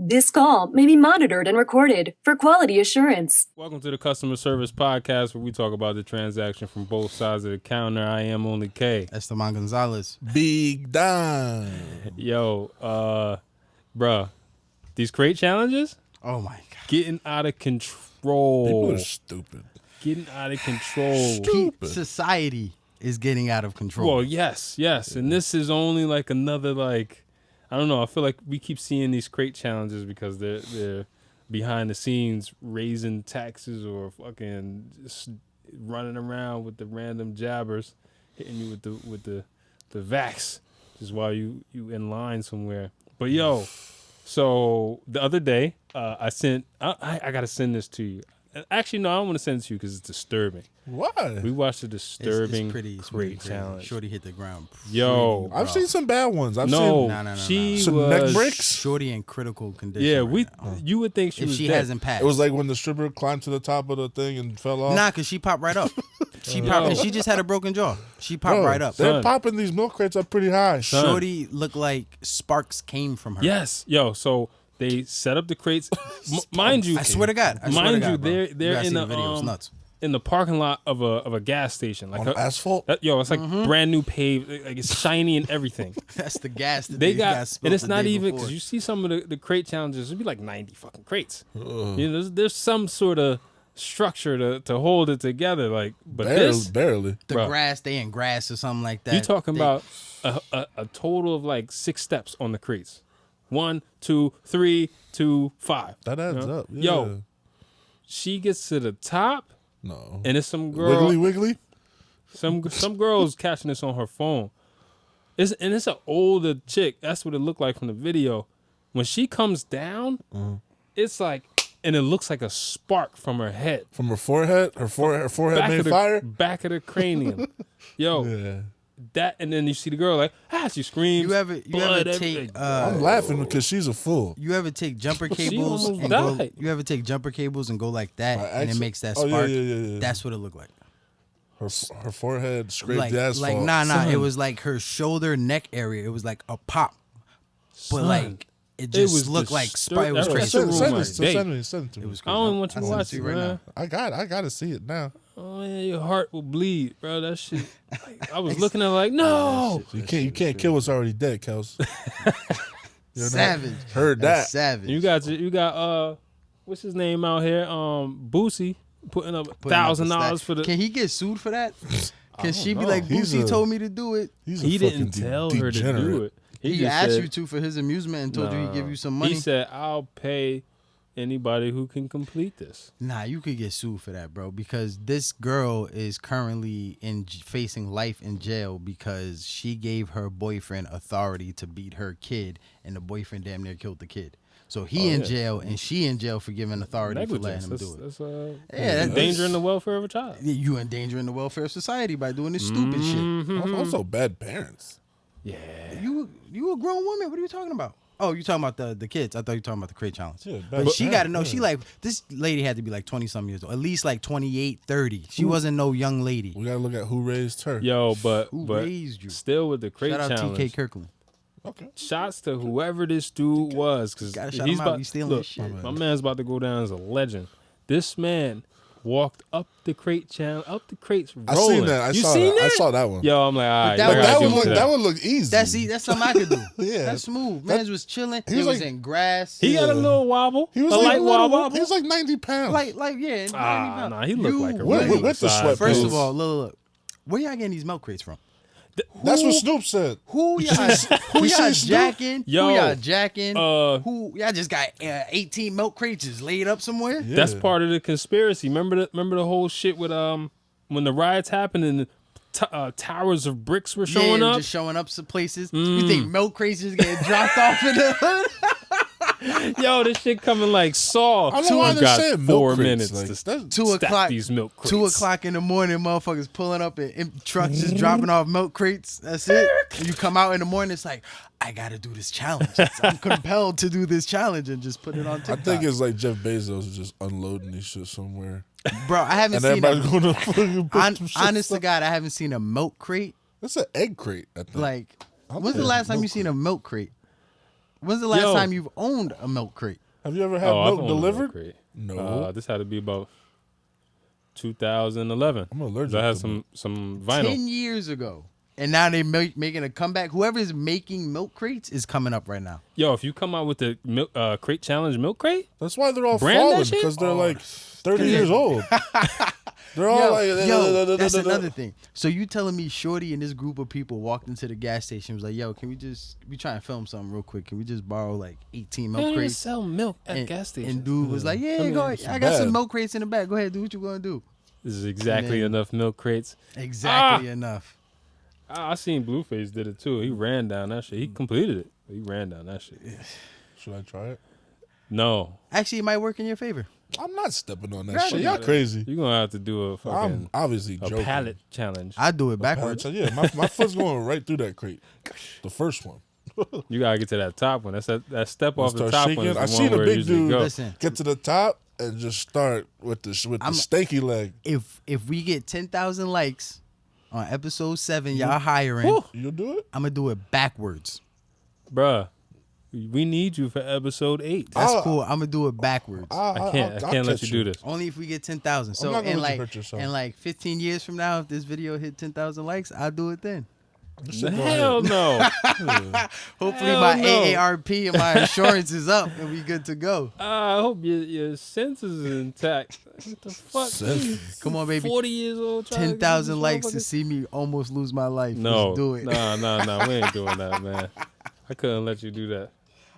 This call may be monitored and recorded for quality assurance. Welcome to the Customer Service Podcast, where we talk about the transaction from both sides of the counter. I am only K. Esteban Gonzalez. Big Don. Yo, bruh, these crate challenges? Oh my God. Getting out of control. People are stupid. Getting out of control. Stupid. Society is getting out of control. Well, yes. And this is only like another, I don't know. I feel like we keep seeing these crate challenges because they're behind the scenes raising taxes or fucking just running around with the random jabbers hitting you with the vax just while you in line somewhere. But yo, so the other day I gotta send this to you. Actually, no, I don't want to send it to you because it's disturbing. Why? We watched a disturbing it's pretty crate crazy. challenge. Shorty hit the ground. Yo. I've seen some bad ones. I've No, No. she Some was neck breaks? Shorty in critical condition. Yeah, right now. you would think she if was she dead. hasn't passed. It was like when the stripper climbed to the top of the thing and fell off. Nah, because she popped right up. She popped, and she just had a broken jaw. She popped Bro, right up. They're Son. popping these milk crates up pretty high. Son. Shorty looked like sparks came from her. Yes, yo. So they set up the crates. Mind you, I swear to God. mind you, bro. they're You gotta in see the video. It's nuts. in the parking lot of a gas station, like On asphalt? Yo, it's like brand new paved, like it's shiny and everything. That's the gas that They got, spilled and it's the not day even before. because you see some of the crate challenges. It'd be like 90 fucking crates. You know, there's some sort of structure to hold it together. Like, but Barely. the bro. grass, they in grass or something like that. you're talking They- about a total of like 6 steps on the crates. 1, 2, 3, 2, 5. That adds up. Yeah. Yo, she gets to the top, No. and it's some girl. Wiggly? Some girl's catching this on her phone. It's an older chick. That's what it looked like from the video. When she comes down, it's like, and it looks like a spark from her head. From her forehead? Her forehead Back made of the fire? back of the cranium. Yo, Yeah. that, and then you see the girl like, she screams. You ever blood take everything. I'm laughing because she's a fool. You ever take jumper cables almost and go? died. You ever take jumper cables and go like that, By and it accident? makes that Oh, spark? yeah. That's what it looked like. Her forehead scraped Like, the asphalt. nah. Son. It was like her shoulder, neck area. It was like a pop, Son, but like it just was looked like disturbing. it was That was crazy. disturbing. Send my it to day. me. Send it to me. It was I crazy. don't want you to I'll send it watch to it you right man. now. I gotta see it now. Oh yeah, your heart will bleed, bro. That shit. Like, I was looking at it like, no. You can't kill what's already dead, Kels. You know? Savage. Heard That's that. savage. You got what's his name out here? Boosie putting up Putting up a $1,000 stat. for the. Can he get sued for that? Can she be know. like, He's Boosie a- told me to do it? He's a He fucking didn't tell her to do degenerate. it. He just asked said, you to for his amusement and told you he'd give you some money. He said, "I'll pay anybody who can complete this." Nah, you could get sued for that, bro, because this girl is currently facing life in jail because she gave her boyfriend authority to beat her kid, and the boyfriend damn near killed the kid. So he in jail, and she in jail for giving authority for letting Negligence. him do it. That's endangering the welfare of a child. You endangering the welfare of society by doing this stupid shit. Also bad parents. Yeah. You a grown woman. What are you talking about? Oh, you talking about the kids. I thought you were talking about the crate challenge. Yeah, But bad she got to know. parents, She yeah. like, this lady had to be like 20-some years old. At least like 28, 30. She wasn't no young lady. We gotta look at who raised her. Yo, but Who but raised you? still with the crate Shout out challenge. TK Kirkland. Okay. Shots to whoever this dude was, because Gotta shout he's him out. about. He's stealing Look, his shit. my man's about to go down as a legend. This man walked up the crate challenge, up the crates rolling. I seen that. You seen that? I saw that one. Yo, I'm like, all right. that y'all was- gotta give That would him look. to That would look easy. That's something I could do. Yeah. That's smooth. Man's was chilling. He was was like- in grass. He got a little wobble. He was a like light wobble. He was like 90 pounds. yeah. Nah, he looked like a With- regular with the size sweat First dude. of all, look. Where y'all getting these milk crates from? That's what Snoop said. Who y'all jacking? Yo, Who y'all jacking? who y'all just got 18 milk crates just laid up somewhere? Yeah. That's part of the conspiracy. Remember the whole shit with when the riots happened and towers of bricks were showing up. Just showing up some places. You think milk crates just getting dropped off in the hood? Yo, this shit coming like Saw. I don't know why You they're got saying milk 4 crates, minutes like, to that's- 2 stack o'clock. these milk crates. 2 o'clock in the morning, motherfuckers pulling up in trucks just dropping off milk crates. That's it. And you come out in the morning, it's like, I gotta do this challenge. I'm compelled to do this challenge and just put it on I TikTok. think it's like Jeff Bezos just unloading these shit somewhere. Bro, I haven't And seen everybody's a, going to fucking put some shit honest to stuff. God, I haven't seen a milk crate. That's an egg crate, I think. Like, I'm when's the saying last time you milk seen a milk crate? When's the last Yo. time you've owned a milk crate? Have you ever had I've milk owned a milk delivered? crate. No. This had to be about 2011. I'm allergic I had to some vinyl. 10 years ago. And now they're making a comeback. Whoever's making milk crates is coming up right now. Yo, if you come out with the milk, crate challenge milk crate, That's why they're all Brand that falling, shit? because they're like 30 years old. They're all That's another thing. So you telling me Shorty and this group of people walked into the gas station, was like, yo, can we try and film something real quick? Can we just borrow like 18 they milk don't even crates? sell milk at And, gas stations. and dude was like, yeah, I mean, go ahead. it's I got some bad. milk crates in the back. Go ahead, do what you gonna do. This is exactly then- enough milk crates. Exactly enough. I seen Blueface did it too. He ran down that shit. He completed it. He ran down that shit. Should I try it? No, Actually, it might work in your favor. I'm not stepping on that Right. shit. Y'all crazy. you're gonna have to do a I'm fucking obviously a joking. pallet challenge. I do it backwards. Yeah, my foot's going right through that crate. The first one. You gotta get to that top one. That's that step off the Start top one. shaking. Is the I one seen a where it big usually dude go. Listen, get to the top and just start with the stanky leg. if we get 10,000 likes on episode 7, y'all hiring, Woo. You'll do it? I'm gonna do it backwards. Bruh, we need you for episode 8. That's cool. I'm gonna do it backwards. I can't let catch you do this. Only if we get 10,000. So not gonna in let you like hurt yourself. in like 15 years from now, if this video hit 10,000 likes, I'll do it then. This shit go Hell ahead. no. Hopefully Hell my no. AARP and my insurance is up and we good to go. I hope your senses is intact. What the fuck? Senses. Come on, baby. 40 years old. trying to get 10,000 this likes to motherfucker- see me almost lose my life. No, Let's do it. No, we ain't doing that, man. I couldn't let you do that.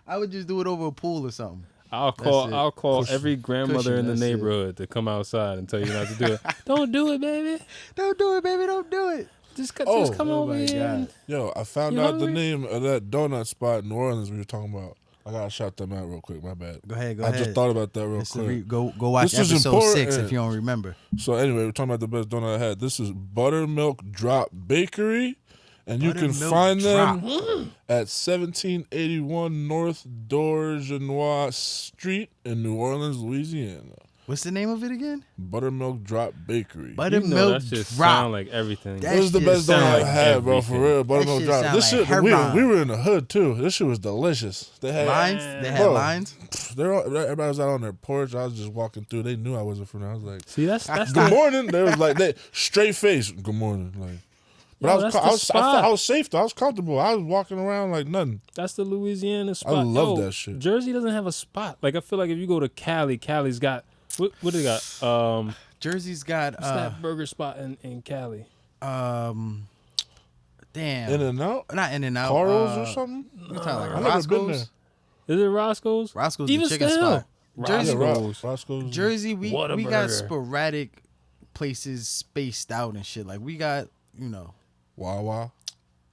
I would just do it over a pool or something. I'll it. call Cushion. every grandmother in the That's it. neighborhood to come outside and tell you not to do it. Don't do it, baby. Don't do it, baby. Don't do it. Just Oh, come oh over my here. God. and- Yo, I found You out the hungry? name of that donut spot in New Orleans we were talking about. I gotta shout them out real quick. My bad. Go ahead. Go I ahead. just thought about that real It's a quick. go watch This is episode 6 important. if you don't remember. So anyway, we're talking about the best donut I had. This is Buttermilk Drop Bakery, and you can Buttermilk find them Drop. at 1781 North Dorgenois Street in New Orleans, Louisiana. What's the name of it again? Buttermilk Drop Bakery. You Buttermilk know that shit Drop. sound like everything. That It was the shit best donut sound I like had, bro. For everything. real, Buttermilk shit Drop. sound This like shit, heroin. we were in the hood too. This shit was delicious. They had Lines? They had Bro. lines? everybody was out on their porch. I was just walking through. They knew I wasn't from there. I was like, See, that's "Good the morning." They was like, they straight face. Good morning. Like, but Yo, I was, that's I the was, spot. I was safe though. I was comfortable. I was walking around like nothing. that's the Louisiana spot. love Yo, that shit. Jersey doesn't have a spot. Like I feel like if you go to Cali, Cali's got what do they got? Jersey's got What's that burger spot in Cali? damn. In and out, Not In and Out. Carl's or something. What kind of I like never been there. Roscoe's? Is it Roscoe's? Roscoe's Even the chicken still, spot. Jersey- Yeah, Roscoe's. Roscoe's. Jersey, we got Whataburger. sporadic places spaced out and shit. Like we got, Wawa.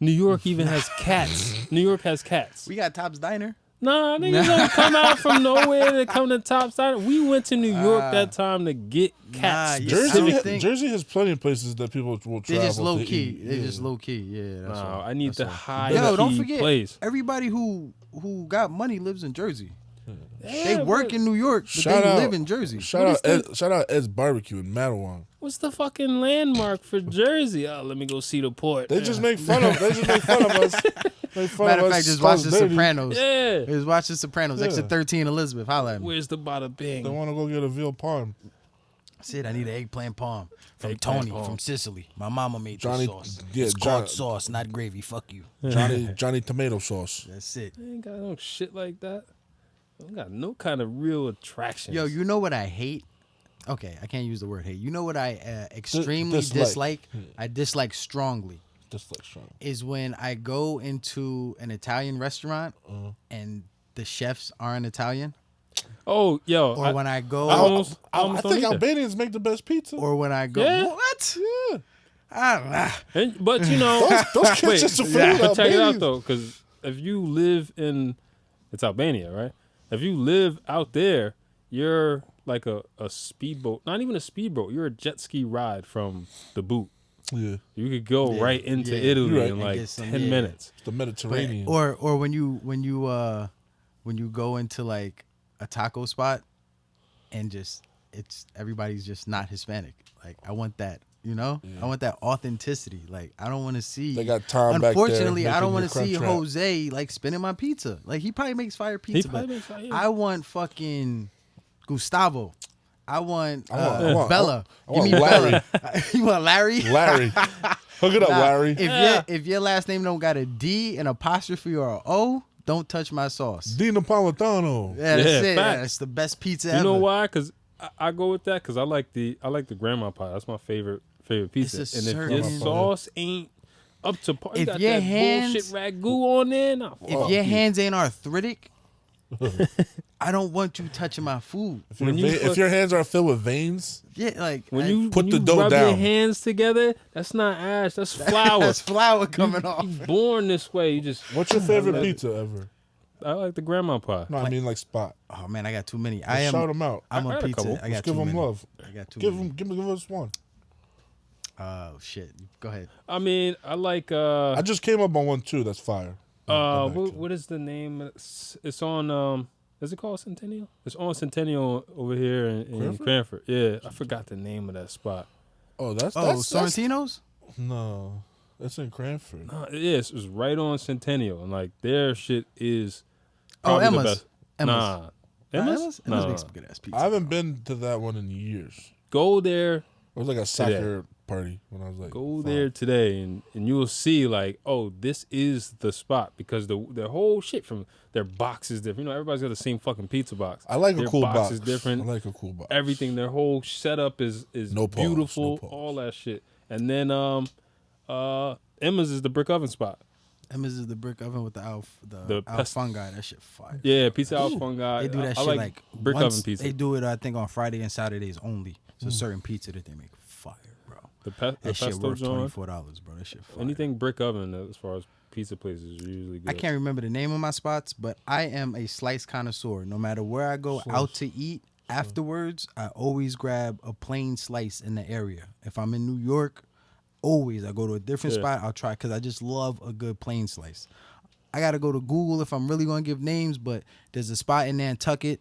New York even has cats. New York has cats. we got Top's Diner. Nah, niggas don't come out from nowhere to come to Top Side. We went to New York that time to get cats. Nah, yeah. I Jersey, don't think- Jersey has plenty of places that people will travel. They're just to low eat. key. They're Yeah. just low key. Yeah, that's No, all. I need That's the all. high Yo, don't key forget, place. everybody who got money lives in Jersey. Yeah, They work but in New York, but Shout they out- live in Jersey. Shout out, shout out Ed's Barbecue in Mattawan. What's the fucking landmark for Jersey? Oh, let me go see the port. They just make fun of. They just make fun of us. Make fun Matter of of us. fact, just watch The dirty. Sopranos. Yeah. Just watch The Sopranos. Yeah. Exit 13, Elizabeth. Holla at me. Where's the bada They bing? want to go get a veal parm. Sid, I need an eggplant palm from Eggplant Tony palm. from Sicily. My mama made Johnny- this sauce. yeah, It's called John- sauce, not gravy. Fuck you. Johnny tomato sauce. That's it. I ain't got no shit like that. I ain't got no kind of real attraction. Yo, you know what I hate? Okay, I can't use the word hate. You know what I extremely Dislike. dislike? I dislike strongly. Just like strong. Is when I go into an Italian restaurant Uh-huh. and the chefs aren't Italian, Oh, yo. or when I go, I almost I don't think either. Albanians make the best pizza. or when I go, Yeah. what? Yeah. I don't know. But you know, Those wait, kitchens are full yeah, of but check it out Albanians. though, because if you live in, it's Albania, right? If you live out there, you're like a speedboat, not even a speedboat. You're a jet ski ride from the boot. Yeah. You could go Yeah, right into yeah. Italy You're right. in And like get some- 10 yeah. minutes. It's the Mediterranean. Or when you go into like a taco spot and just everybody's just not Hispanic. Like I want that You know, I want that authenticity. Like, I don't want to see. They got Tom back there. Unfortunately, I don't making want to your see crunch wrap. Jose like spinning my pizza. Like, he probably makes fire pizza. I want fucking Gustavo. I want Bella. I want Larry. You want Larry? Larry. Hook it up, Larry. If your last name don't got a D, an apostrophe, or an O, don't touch my sauce. D Napolitano. Yeah, that's it. facts. That's the best pizza ever. You know why? Because I go with that because I like the grandma pie. That's my favorite pizza. It's a And if certain- your sauce ain't up to par, you If got your that hands- bullshit ragu on there. Nah, If fuck your you. hands ain't arthritic, I don't want you touching my food. If your hands are filled with veins, Yeah, like When I- you Put when the you dough rub your down. hands together, that's not ash. That's flour. that's flour coming off. You born this way. You just. what's your favorite pizza ever? I like the grandma pie. No, I mean like spot. Oh man, I got too many. Shout them out. I'm I a got a pizza. couple. I got Let's too give them many. love. I got too Give many. them. Give us one. Oh shit. Go ahead. I mean, I like. I just came up on one too. That's fire. What is the name? It's on. Is it called Centennial? It's on Centennial over here in Cranford. Yeah, I forgot the name of that spot. Oh, that's Sorrentino's? no, that's in Cranford. Yes, it's right on Centennial, and like their shit is. Oh, probably the Emma's. best. Nah, Emma's. Emma's No. makes some good ass pizza. I haven't been to that one in years. Go there. It was like a soccer party when I was like. Go 5. there today, and you will see like, oh, this is the spot because their whole shit from their box is different. You know, everybody's got the same fucking pizza box. I like their a cool box. Is different. I like a cool box. Everything, their whole setup is No pause, beautiful. no pause. All that shit, and then Emma's is the brick oven spot. Emma's is the brick oven with the The pest- fungi. That shit fire. Yeah, pizza house fungi. They do that I shit like brick once, oven pizza. They do it, I think, on Friday and Saturdays only. It's a certain pizza that they make fire, bro. The That shit pesto worth joint. $24, bro. That shit fire. Anything brick oven as far as pizza places is usually good. I can't remember the name of my spots, but I am a slice connoisseur. No matter where I go out to eat, afterwards, I always grab a plain slice in the area. If I'm in New York, always I go to a different spot. I'll try because I just love a good plain slice. I got to go to Google if I'm really going to give names, but there's a spot in Nantucket.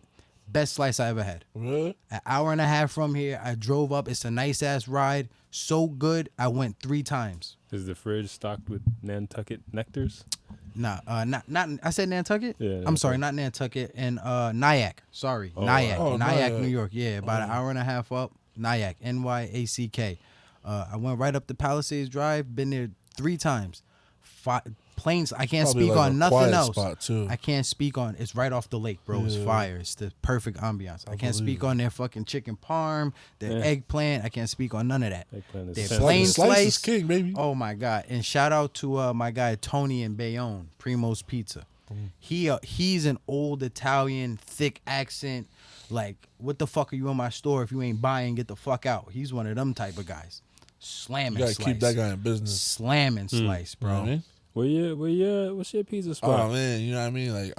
Best slice I ever had. Really? An hour and a half from here, I drove up. It's a nice ass ride. So good, I went 3 times. Is the fridge stocked with Nantucket nectars? Not. I said Nantucket. Yeah, I'm sorry, not Nantucket. And Nyack. Sorry, Nyack. Oh, Nyack, Nyack. New York. Yeah, about an hour and a half up. Nyack, Nyack. I went right up the Palisades Drive. Been there 3 times. Planes. I can't Probably speak like on a nothing quiet else. spot, too. I can't speak on. It's right off the lake, bro. It's fire. It's the perfect ambiance. I can't speak on their fucking chicken parm, their eggplant. I can't speak on none of that. Eggplant is Their sensitive. plain Slice is slice king, baby. Oh my god! And shout out to my guy Tony in Bayonne, Primo's Pizza. He's an old Italian, thick accent. Like, what the fuck are you in my store? If you ain't buying, get the fuck out. He's one of them type of guys. Slamming You gotta slice. keep that guy in business. Slamming slice, bro. You know what I mean? What's your pizza spot? Oh man, you know what I mean? Like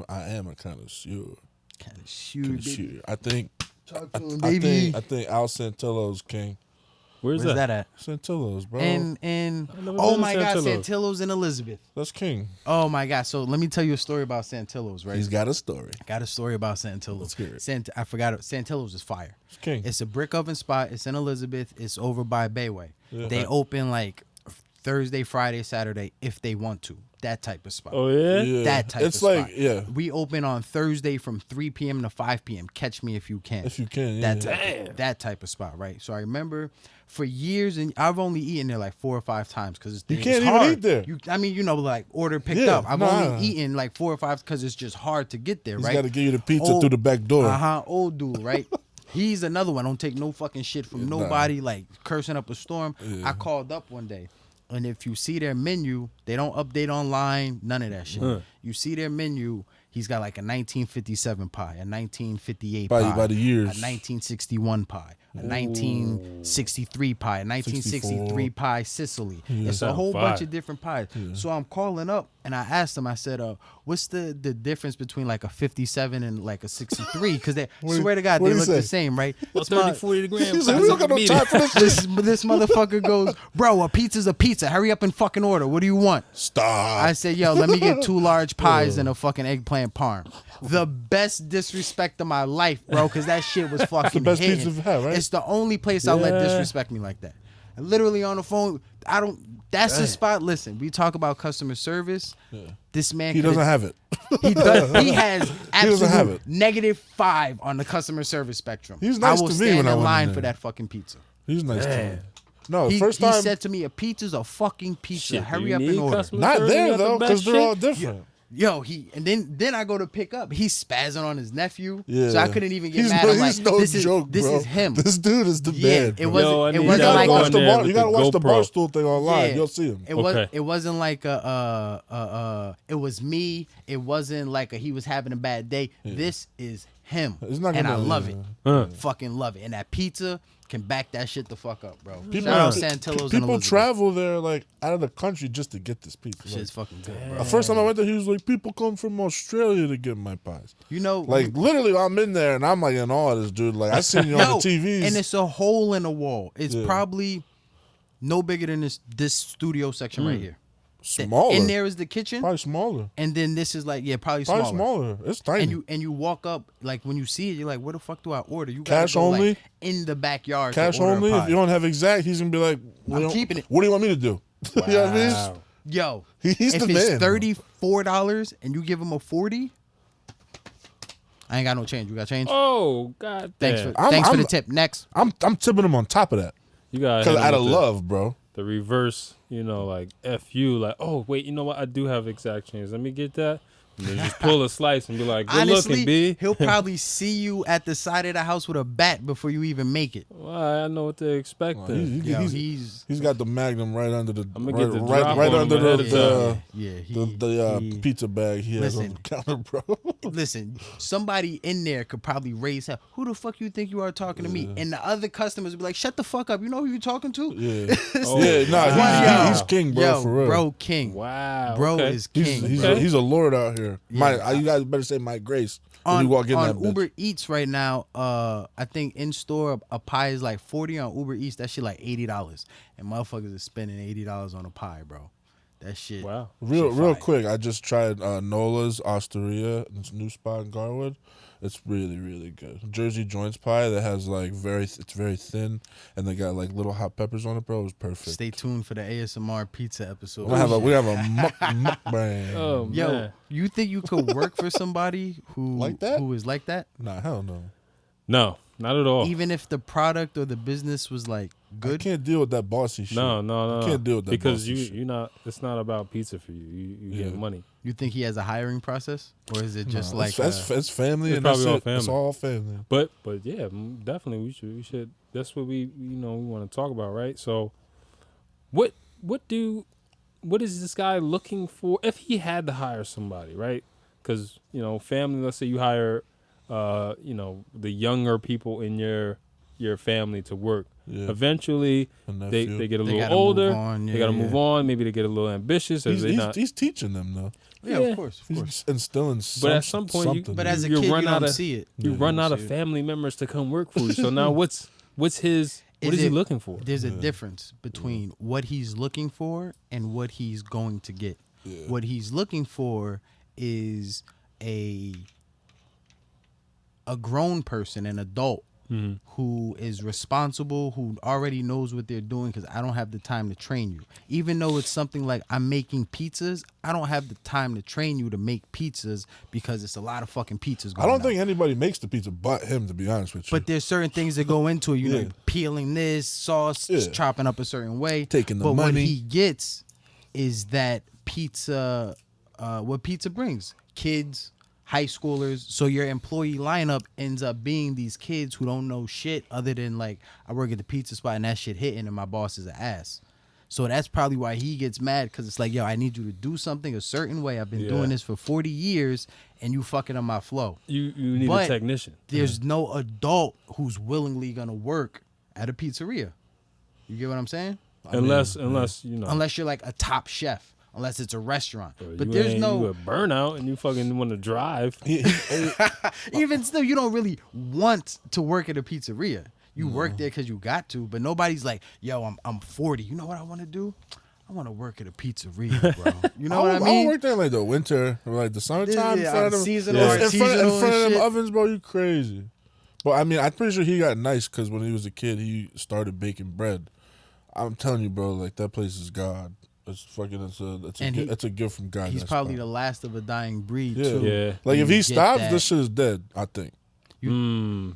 I am a connoisseur. Kind of shoot. I think Talk to him, baby. I think Al Santillo's king. Where's Where's that at? Santillo's, bro. And never oh been to my god, Santillo's. Santillo's in Elizabeth. That's king. Oh my god. So let me tell you a story about Santillo's, right? He's got a story. Got a story about Santillo's. Let's hear it. I forgot it. Santillo's is fire. It's king. It's a brick oven spot. It's in Elizabeth. It's over by Bayway. Yeah. They open like Thursday, Friday, Saturday if they want to. That type of spot. Oh yeah. Yeah. That type It's of like, spot. yeah. We open on Thursday from 3 p.m. to 5 p.m. Catch me if you can. If you can, yeah. That type of spot, right? So I remember for years, and I've only eaten there like 4 or 5 times because You it's can't even hard. eat there. Like order picked Yeah, up. I've only eaten like 4 or 5 because it's just hard to get there, He's right? got to give you the pizza through the back door. Old dude, right? He's another one. Don't take no fucking shit from nobody, like cursing up a storm. Yeah. I called up one day, and if you see their menu, they don't update online, none of that shit. You see their menu, he's got like a 1957 pie, a 1958 pie, By the years. a 1961 pie, a 1963 pie, a 1963 pie Sicily. It's a Sound whole fire. bunch of different pies. So I'm calling up, and I asked him, I said, what's the difference between like a 57 and like a 63? Because they swear to God, they what'd he look the say? same, right? Well, 30, 40 grams. He's like, we don't got no time for this shit. This motherfucker goes, bro, a pizza's a pizza. Hurry up and fucking order. What do you want? Stop. I said, yo, let me get 2 large pies and a fucking eggplant parm. The best disrespect of my life, bro, because that shit was fucking best hitting. pizza you've had, right? It's the only place I'll let Yeah. disrespect me like that. literally on the phone. That's the spot. Listen, we talk about customer service. Yeah. This man, he doesn't have it. He has absolute have it. -5 on the customer service spectrum. He's nice I will to me stand when I in went line in for there. that fucking pizza. He's nice to me. No, He first time said to me, a pizza's a fucking pizza. Shit, Hurry up and order. not there though, because they're all different. Yo, then I go to pick up. He's spazzing on his nephew. Yeah. So I couldn't even get He's mad. I'm like, no this joke, is bro. him. This dude is the man. It bro. wasn't. It You wasn't gotta like watch a, the there bar. with You the gotta watch the GoPro. Barstool thing online. Yeah. You'll see him. It wasn't like it was me. It wasn't like he was having a bad day. This is him. It's not and I gonna- love it. Huh. Fucking love it. And that pizza can back that shit the fuck up, bro. People, Shout out Santillo's and people Elizabeth. travel there like out of the country just to get this pizza. Shit's fucking good, bro. The first time I went there, he was like, "People come from Australia to get my pies." You know, Like literally, I'm in there and I'm like in awe of this dude. Like I seen you on the TVs, and it's a hole in the wall. It's Yeah. probably no bigger than this studio section right here. smaller. And there is the kitchen, Probably smaller. and then this is like probably Probably smaller. smaller. It's tiny. And you walk up, like when you see it, you're like, where the fuck do I order? You Cash gotta go, only? like, in the backyard. Cash to order only. A If pie. you don't have exact, he's gonna be like, I'm keeping it. What do you want me to do?" You know what I mean? Wow. Yo, He's if the it's man. $34 and you give him a 40, I ain't got no change. You got change? Oh, god Thanks damn. for I'm- the tip. Next. I'm tipping him on top of that You got because out of love, bro. the reverse, like F you, like, oh wait, you know what? I do have exact change. Let me get that. And then just pull a slice and be like, good Honestly, looking, B. he'll probably see you at the side of the house with a bat before you even make it. Well, I know what to expect Well, then. Yo, he's got the Magnum right under the I'ma right, get the right, drop right on under him ahead of the time. he- pizza bag he has on Listen. the counter, bro. Listen, somebody in there could probably raise hell. Who the fuck you think you are talking to me? And the other customers would be like, shut the fuck up. You know who you talking to? Yeah, Oh, yeah, nah, Wow. he's king, bro, Yo, for real. bro, king. Wow. Bro okay. is king. He's a lord out here. Yeah. You guys better say Mike Grace when On, you walk in on that bitch. Uber Eats right now, I think in store a pie is like 40. On Uber Eats, that shit like $80. And motherfuckers is spending $80 on a pie, bro. That shit. Wow. Real fire. quick, I just tried Nola's Osteria, this new spot in Garwood. It's really, really good. Jersey joints pie that has like it's very thin, and they got like little hot peppers on it, bro. It was perfect. Stay tuned for the ASMR pizza episode. we have a mukbang. Oh, Yo, man. you think you could work for somebody who Like that? who is like that? Nah, hell no. No, not at all. Even if the product or the business was like I good? can't deal with that bossy shit. No. I can't deal with that because bossy shit. you're not. It's not about pizza for you. You get money. You think he has a hiring process, or is it just like it's family It's and that's probably all it. It's family. all family. But yeah, definitely we should. That's what we want to talk about, right? So, what is this guy looking for? If he had to hire somebody, right? Because family. Let's say you hire, the younger people in your family to work. Yeah. Eventually, A they nephew. get a They little gotta older. move on, They got to yeah, move yeah. on. Maybe they get a little ambitious. Or He's teaching them though. yeah, yeah. of course. He's instilling But at some point, something. But as a You kid, run you out don't of- see it. you Yeah, run you out of see it. family members to come work for you. So now what is Is he it- looking for? There's a difference between what he's looking for and what he's going to get. Yeah. What he's looking for is a grown person, an adult who is responsible, who already knows what they're doing, because I don't have the time to train you. Even though it's something like I'm making pizzas, I don't have the time to train you to make pizzas because it's a lot of fucking pizzas going I don't on. think anybody makes the pizza but him, to be honest with you. But there's certain things that go into it. You Yeah. know, peeling this, sauce, Yeah. chopping up a certain way. Taking the but money. what he gets is that pizza, what pizza brings. Kids, high schoolers. So your employee lineup ends up being these kids who don't know shit other than like, I work at the pizza spot and that shit hitting and my boss is an ass. So that's probably why he gets mad, because it's like, yo, I need you to do something a certain way. I've been Yeah. doing this for 40 years and you fucking up my flow. You need But a technician. There's no adult who's willingly gonna work at a pizzeria. You get what I'm saying? Unless Unless you're like a top chef. Unless it's a restaurant. But But you there's ain't- no you a burnout and you fucking want to drive. even still, you don't really want to work at a pizzeria. You work there because you got to, but nobody's like, yo, I'm 40. You know what I want to do? I want to work at a pizzeria, bro. You know what I I mean? would work there in like the winter or like the summertime. Yeah, in front of them, seasonal, in front artisanal of them and shit. ovens, bro. You crazy. But I mean, I'm pretty sure he got nice because when he was a kid, he started baking bread. I'm telling you, bro, like that place is God. It's fucking. It's a gift from God. He's that probably spot. the last of a dying breed Yeah. too. Yeah. Like And if you he get stops, that- this shit is dead. I think.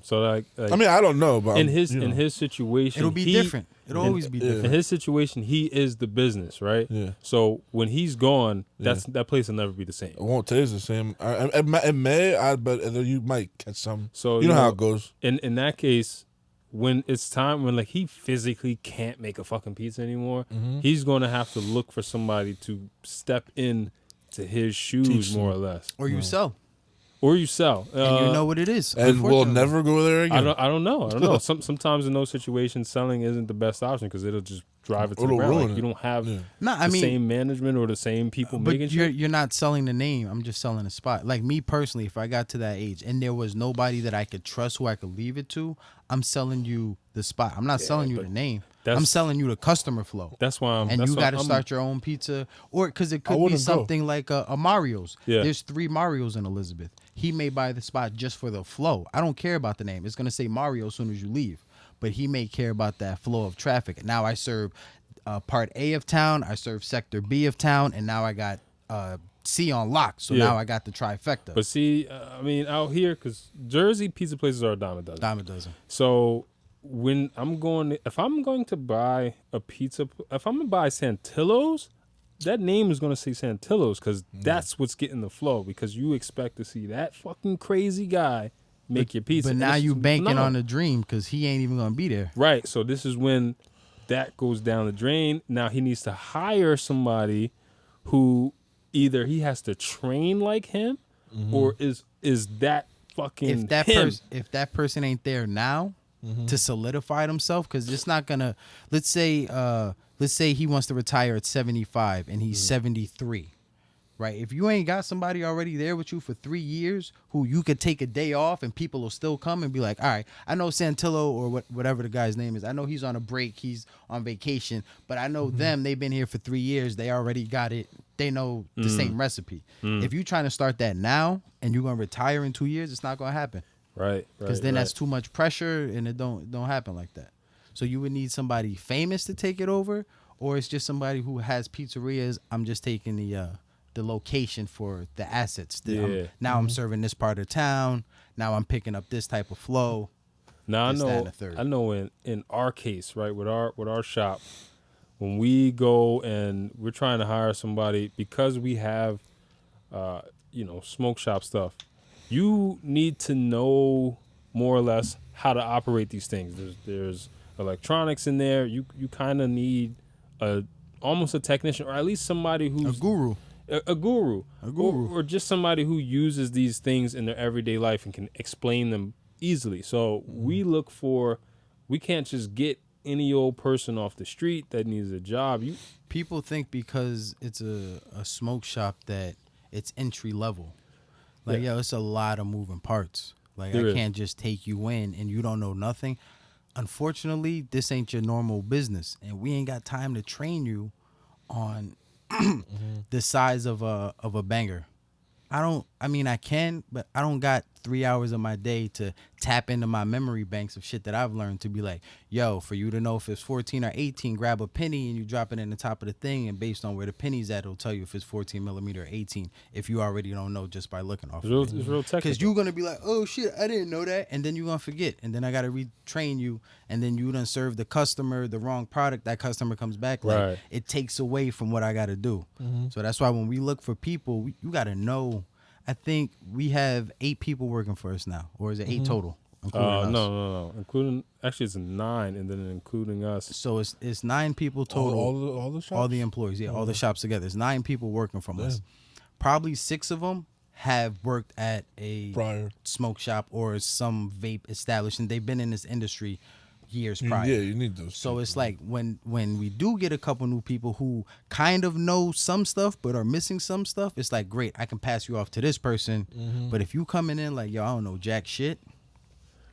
So like I mean, I don't know, but in I'm- his you know. in his situation, it'll be different. It'll always be In different. his situation, he is the business, right? Yeah. So when he's gone, that place will never be the same. It won't taste the same. It may, but you might catch some. So you know how it goes. In that case, when it's time when like he physically can't make a fucking pizza anymore, he's going to have to look for somebody to step in to his shoes, more or less, Or you sell, or you sell. and you know what it is. And we'll unfortunately. never go there again. I don't know. Sometimes in those situations, selling isn't the best option because it'll just drive it to the It'll ground. ruin Like, you it. don't have Nah, I the mean, same management or the same people but making shit. you're not selling the name. I'm just selling the spot. Like me personally, if I got to that age and there was nobody that I could trust who I could leave it to, I'm selling you the spot. I'm not selling you the name. I'm selling you the customer flow. That's why I'm. And that's you why got to I'm- start your own pizza, or because it could be wouldn't go. something like a Mario's. Yeah. There's 3 Mario's in Elizabeth. He may buy the spot just for the flow. I don't care about the name. It's gonna say Mario as soon as you leave, but he may care about that flow of traffic. Now I serve part A of town, I serve sector B of town, and now I got C on lock. So Yeah. now I got the trifecta. But see, I mean, out here, because Jersey pizza places are a dime a dozen. Dime a dozen. So when if I'm going to buy a pizza, if I'm gonna buy Santillo's, that name is gonna say Santillo's because that's what's getting the flow. Because you expect to see that fucking crazy guy make your pizza. But And now this you is banking phenomenal. on a dream because he ain't even gonna be there. Right. So this is when that goes down the drain. Now he needs to hire somebody who either he has to train like him or is that fucking If that him. if that person ain't there now to solidify himself, because it's not gonna. Let's say he wants to retire at 75 and he's 73. Right, if you ain't got somebody already there with you for 3 years who you could take a day off and people will still come and be like, all right, I know Santillo or whatever the guy's name is. I know he's on a break, he's on vacation, but I know them, they've been here for 3 years. They already got it. They know the same recipe. If you're trying to start that now and you're going to retire in 2 years, it's not going to happen. Right. Because then that's too much pressure and it don't happen like that. So you would need somebody famous to take it over, or it's just somebody who has pizzerias. I'm just taking the location for the assets. I'm serving this part of town. Now I'm picking up this type of flow. Now this, that, and the third. I know in our case, right, with our shop, when we go and we're trying to hire somebody because we have smoke shop stuff, you need to know more or less how to operate these things. There's electronics in there. You kind of need almost a technician, or at least somebody who's A guru. A guru. Or just somebody who uses these things in their everyday life and can explain them easily. So we can't just get any old person off the street that needs a job. People think because it's a smoke shop that it's entry level. Like, yo, it's a lot of moving parts. Like, I can't just take you in and you don't know nothing. Unfortunately, this ain't your normal business, and we ain't got time to train you on the size of a banger. I can, but I don't got 3 hours of my day to tap into my memory banks of shit that I've learned to be like, yo, for you to know if it's 14 or 18, grab a penny and you drop it in the top of the thing, and based on where the penny's at, it'll tell you if it's 14 millimeter or 18, if you already don't know just by looking off It's real technical. because you're going to be like, oh shit, I didn't know that, and then you're going to forget, and then I got to retrain you, and then you done serve the customer the wrong product, that customer comes back, like, Right. it takes away from what I got to do. So that's why when we look for people, you got to know. I think we have 8 people working for us now, or is it 8 total? Including us? No. Including, actually, it's 9, and then including us. So it's 9 people total. All the shops? All the employees, all the shops together. It's 9 people working from us. Probably 6 of them have worked at a Prior. smoke shop or some vape establishment. They've been in this industry years prior. Yeah, you need those. So it's like when we do get a couple new people who kind of know some stuff but are missing some stuff, it's like, great, I can pass you off to this person. But if you coming in like, yo, I don't know jack shit,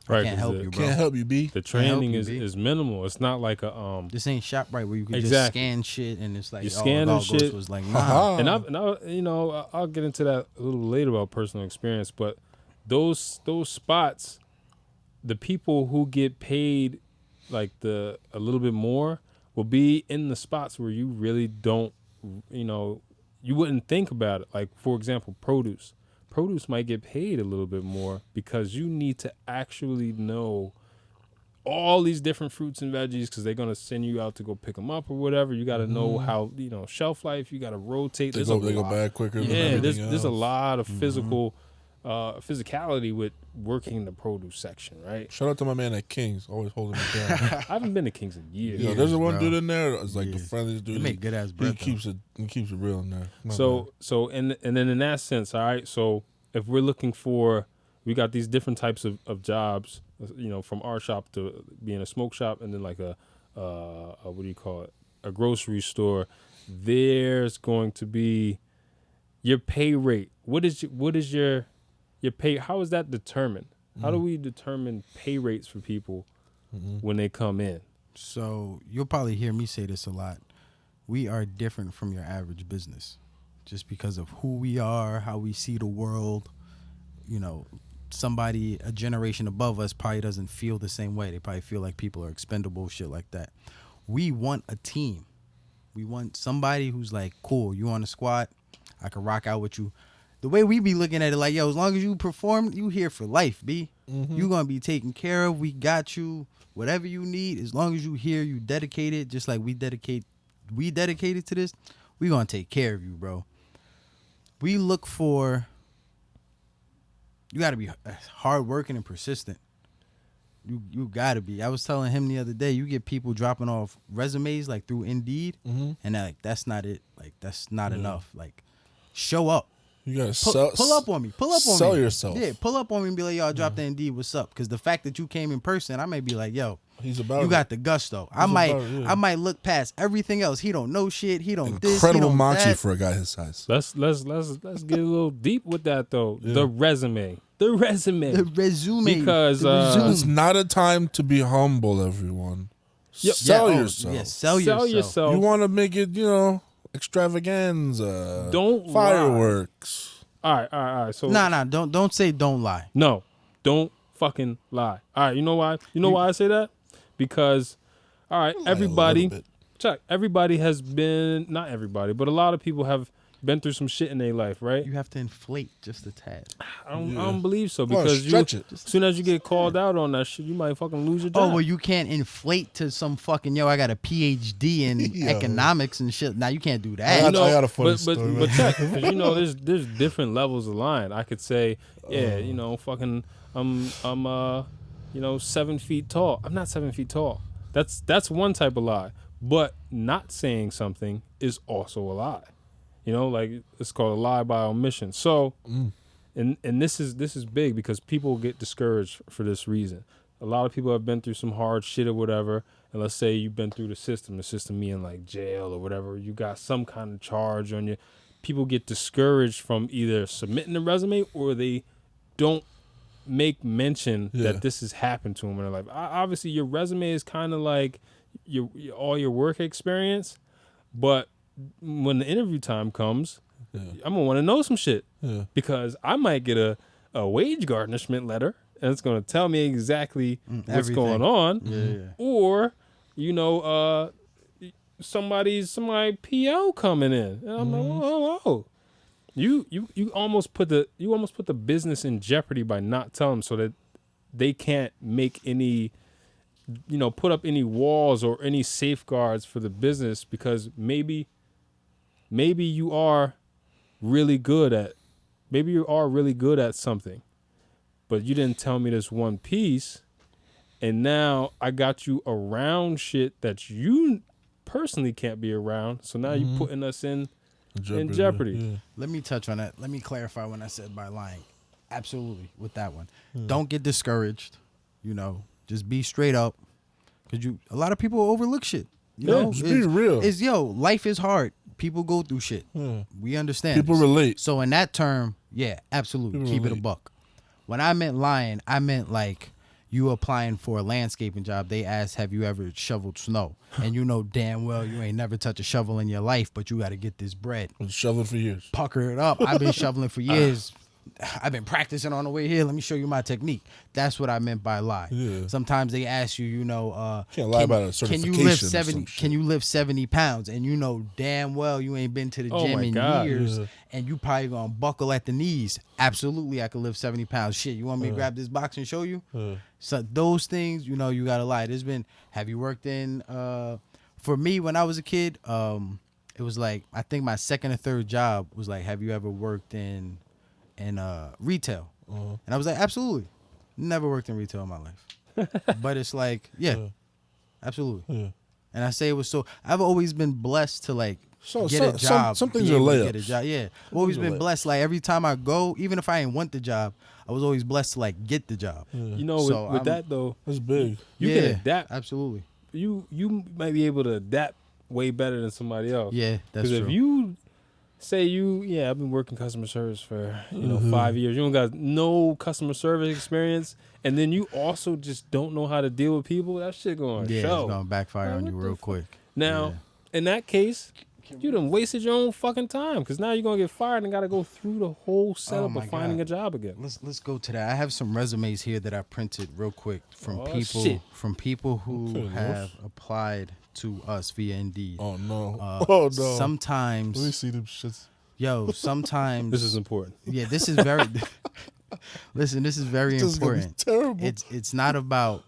I can't help you, bro. Can't help you, B. The training you, is, B. is minimal. It's not like a This ain't ShopRite where you can just Exactly. scan shit and it's like, You oh, scan the and Ghost shit. was like, nah. and I'll get into that a little later about personal experience, but those spots, the people who get paid like a little bit more will be in the spots where you really don't, you wouldn't think about it. Like, for example, produce. Produce might get paid a little bit more because you need to actually know all these different fruits and veggies because they're going to send you out to go pick them up or whatever. You got to know how, shelf life. You got to rotate. They go bad quicker than everything there's a else. lot of physicality with working the produce section, right? Shout out to my man at King's, always holding me down. I haven't been to King's in years. Yo, there's a one bro. dude in there. It's like the friendliest dude. They make good ass bread. He keeps it real in there. My So and then in that sense, all right. So if we're looking for, we got these different types of jobs, from our shop to being a smoke shop, and then like a what do you call it? A grocery store. There's going to be your pay rate. What is your pay? How is that determined? How do we determine pay rates for people when they come in? So you'll probably hear me say this a lot. We are different from your average business just because of who we are, how we see the world. Somebody a generation above us probably doesn't feel the same way. They probably feel like people are expendable, shit like that. We want a team. We want somebody who's like, cool, you on the squad, I can rock out with you. The way we be looking at it, like, yo, as long as you perform, you here for life, B. You gonna be taken care of. We got you. Whatever you need, as long as you here, you dedicated, just like we dedicated to this, we gonna take care of you, bro. We look for, you gotta be hardworking and persistent. You gotta be. I was telling him the other day, you get people dropping off resumes like through Indeed, and they're like, that's not it. Like, that's not enough. Like, show up. You gotta Pull up on me. Pull up on me. Sell yourself. Yeah, pull up on me and be like, yo, I dropped the Indeed. What's up? Because the fact that you came in person, I may be like, yo, He's about you it. got the gusto. I might look past everything else. He don't know shit. He don't Incredible this. He don't manchi that. for a guy his size. Let's get a little deep with that though. Yeah. The resume. The resume. Because, the resume. It's not a time to be humble, everyone. Sell yourself. Yeah, sell yourself. You want to make it, extravaganza. Don't fireworks. All right. So Don't say don't lie. no, don't fucking lie. All right, you know why? You know why I say that? Because, all right, everybody has been, not everybody, but a lot of people have been through some shit in their life, right? You have to inflate just a tad. I don't believe so Come on, because stretch it. as soon as you get called out on that shit, you might fucking lose your job. Oh, well, you can't inflate to some fucking, I got a PhD in economics and shit. Now, you can't do that. I got a funny story, but man. check, 'cause there's different levels of lying. I could say, fucking, I'm 7 feet tall. I'm not 7 feet tall. That's one type of lie. But not saying something is also a lie. Like it's called a lie by omission. So, and this is big because people get discouraged for this reason. A lot of people have been through some hard shit or whatever. And let's say you've been through the system being like jail or whatever. You got some kind of charge on you. People get discouraged from either submitting the resume or they don't make mention that this has happened to them in their life. Obviously, your resume is kind of like all your work experience, but when the interview time comes, I'm gonna want to know some shit because I might get a wage garnishment letter and it's gonna tell me exactly what's going on, or somebody PO coming in, and I'm like, whoa. You almost put the business in jeopardy by not telling them so that they can't make any, put up any walls or any safeguards for the business because maybe you are really good at something, but you didn't tell me this one piece, and now I got you around shit that you personally can't be around. So now you're putting us in jeopardy. Yeah. Let me touch on that. Let me clarify when I said by lying. Absolutely, with that one. Don't get discouraged. Just be straight up. Because a lot of people overlook shit. Just be real. Life is hard. People go through shit. We understand. People this. relate. So in that term, absolutely. People Keep it a relate. buck. When I meant lying, I meant like you applying for a landscaping job. They asked, have you ever shoveled snow? And you know damn well you ain't never touched a shovel in your life, but you got to get this bread. Been shoveling for years. Pucker it up. I've been shoveling for years. I've been practicing on the way here. Let me show you my technique. That's what I meant by lie. Yeah. Sometimes they ask you, Can't lie about a certification. Can you lift 70 pounds? And you know damn well you ain't been to the gym in years, and you probably gonna buckle at the knees. Absolutely, I can lift 70 pounds. Shit, you want me to grab this box and show you? So those things, you gotta lie. Have you worked in? For me, when I was a kid, it was like I think my second or third job was like, have you ever worked in retail? And I was like, absolutely. Never worked in retail in my life. But it's like, absolutely. Yeah. And I say it was so. I've always been blessed to like get a job. Some things are layups. Get a job. Yeah, I've always been blessed. Like every time I go, even if I ain't want the job, I was always blessed to like get the job. Yeah. With that though, that's big. You can adapt. Absolutely. You might be able to adapt way better than somebody else. Yeah, that's true. Because if you say I've been working customer service for 5 years. You don't got no customer service experience, and then you also just don't know how to deal with people. That shit going to show. It's gonna backfire on you real quick. Now, in that case, you done wasted your own fucking time because now you're gonna get fired and got to go through the whole setup of finding a job again. Let's go to that. I have some resumes here that I printed real quick from people who have applied to us via Indeed. Oh no! Sometimes. Let me see them shits. Yo, sometimes this is important. Yeah, this is very. Listen, this is very important. Terrible. It's not about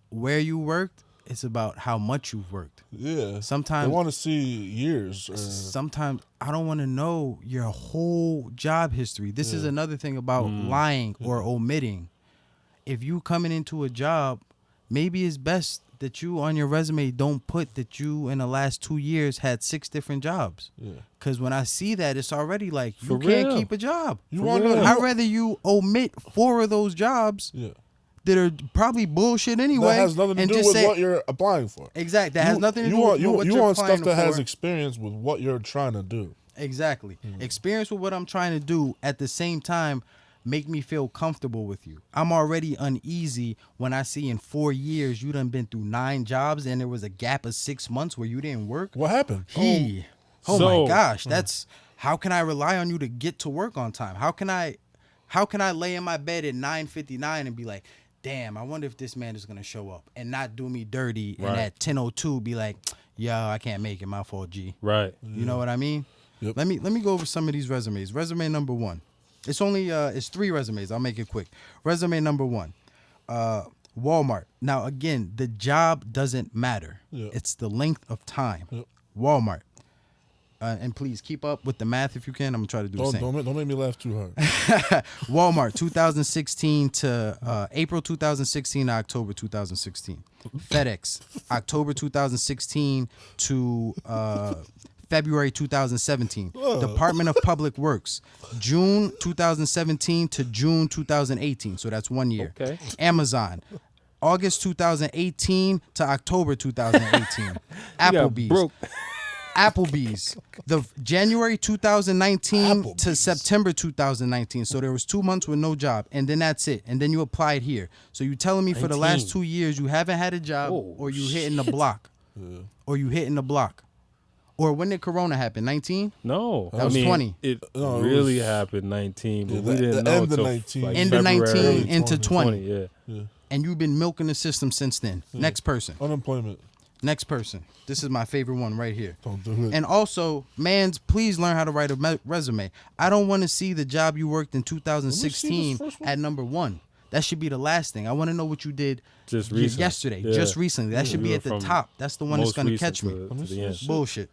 where you worked. It's about how much you've worked. Yeah. Sometimes they want to see years. Sometimes I don't want to know your whole job history. This is another thing about lying or omitting. If you coming into a job, maybe it's best that you on your resume don't put that you in the last 2 years had 6 different jobs. Yeah. Because when I see that, it's already like you can't keep a job. I'd rather you omit 4 of those jobs. Yeah. That are probably bullshit anyway. That has nothing to do with what you're applying for. Exactly. That has nothing to do with what you're applying for. You want stuff that has experience with what you're trying to do. Exactly. Experience with what I'm trying to do at the same time make me feel comfortable with you. I'm already uneasy when I see in 4 years you done been through 9 jobs and there was a gap of 6 months where you didn't work. What happened? My gosh. That's how can I rely on you to get to work on time? How can I lay in my bed at 9:59 and be like, damn, I wonder if this man is gonna show up and not do me dirty and at 10:02 be like, yo, I can't make it, my fault, G. Right. You know what I mean? Yep. Let me go over some of these resumes. Resume number 1. It's only it's 3 resumes. I'll make it quick. Resume number 1. Walmart. Now again, the job doesn't matter. Yep. It's the length of time. Yep. Walmart. And please keep up with the math if you can. I'm gonna try to do the same. Don't make me laugh too hard. Walmart, 2016 to April 2016 to October 2016. FedEx, October 2016 to February 2017. Department of Public Works, June 2017 to June 2018. So that's 1 year. Okay. Amazon, August 2018 to October 2018. Applebee's, the January 2019 to September 2019. So there was 2 months with no job, and then that's it. And then you applied here. So you telling me for the last 2 years you haven't had a job, or you hitting the block, or when did Corona happen? 19? No, that was 20. It really happened 19, but we didn't know until 19. Like end of 19 into 20. Yeah. And you've been milking the system since then. Next person. Unemployment. Next person. This is my favorite one right here. Don't do it. And also, mans, please learn how to write a resume. I don't want to see the job you worked in 2016 at number 1. That should be the last thing. I want to know what you did just yesterday, just recently. That should be at the top. That's the one that's going to catch me. Bullshit.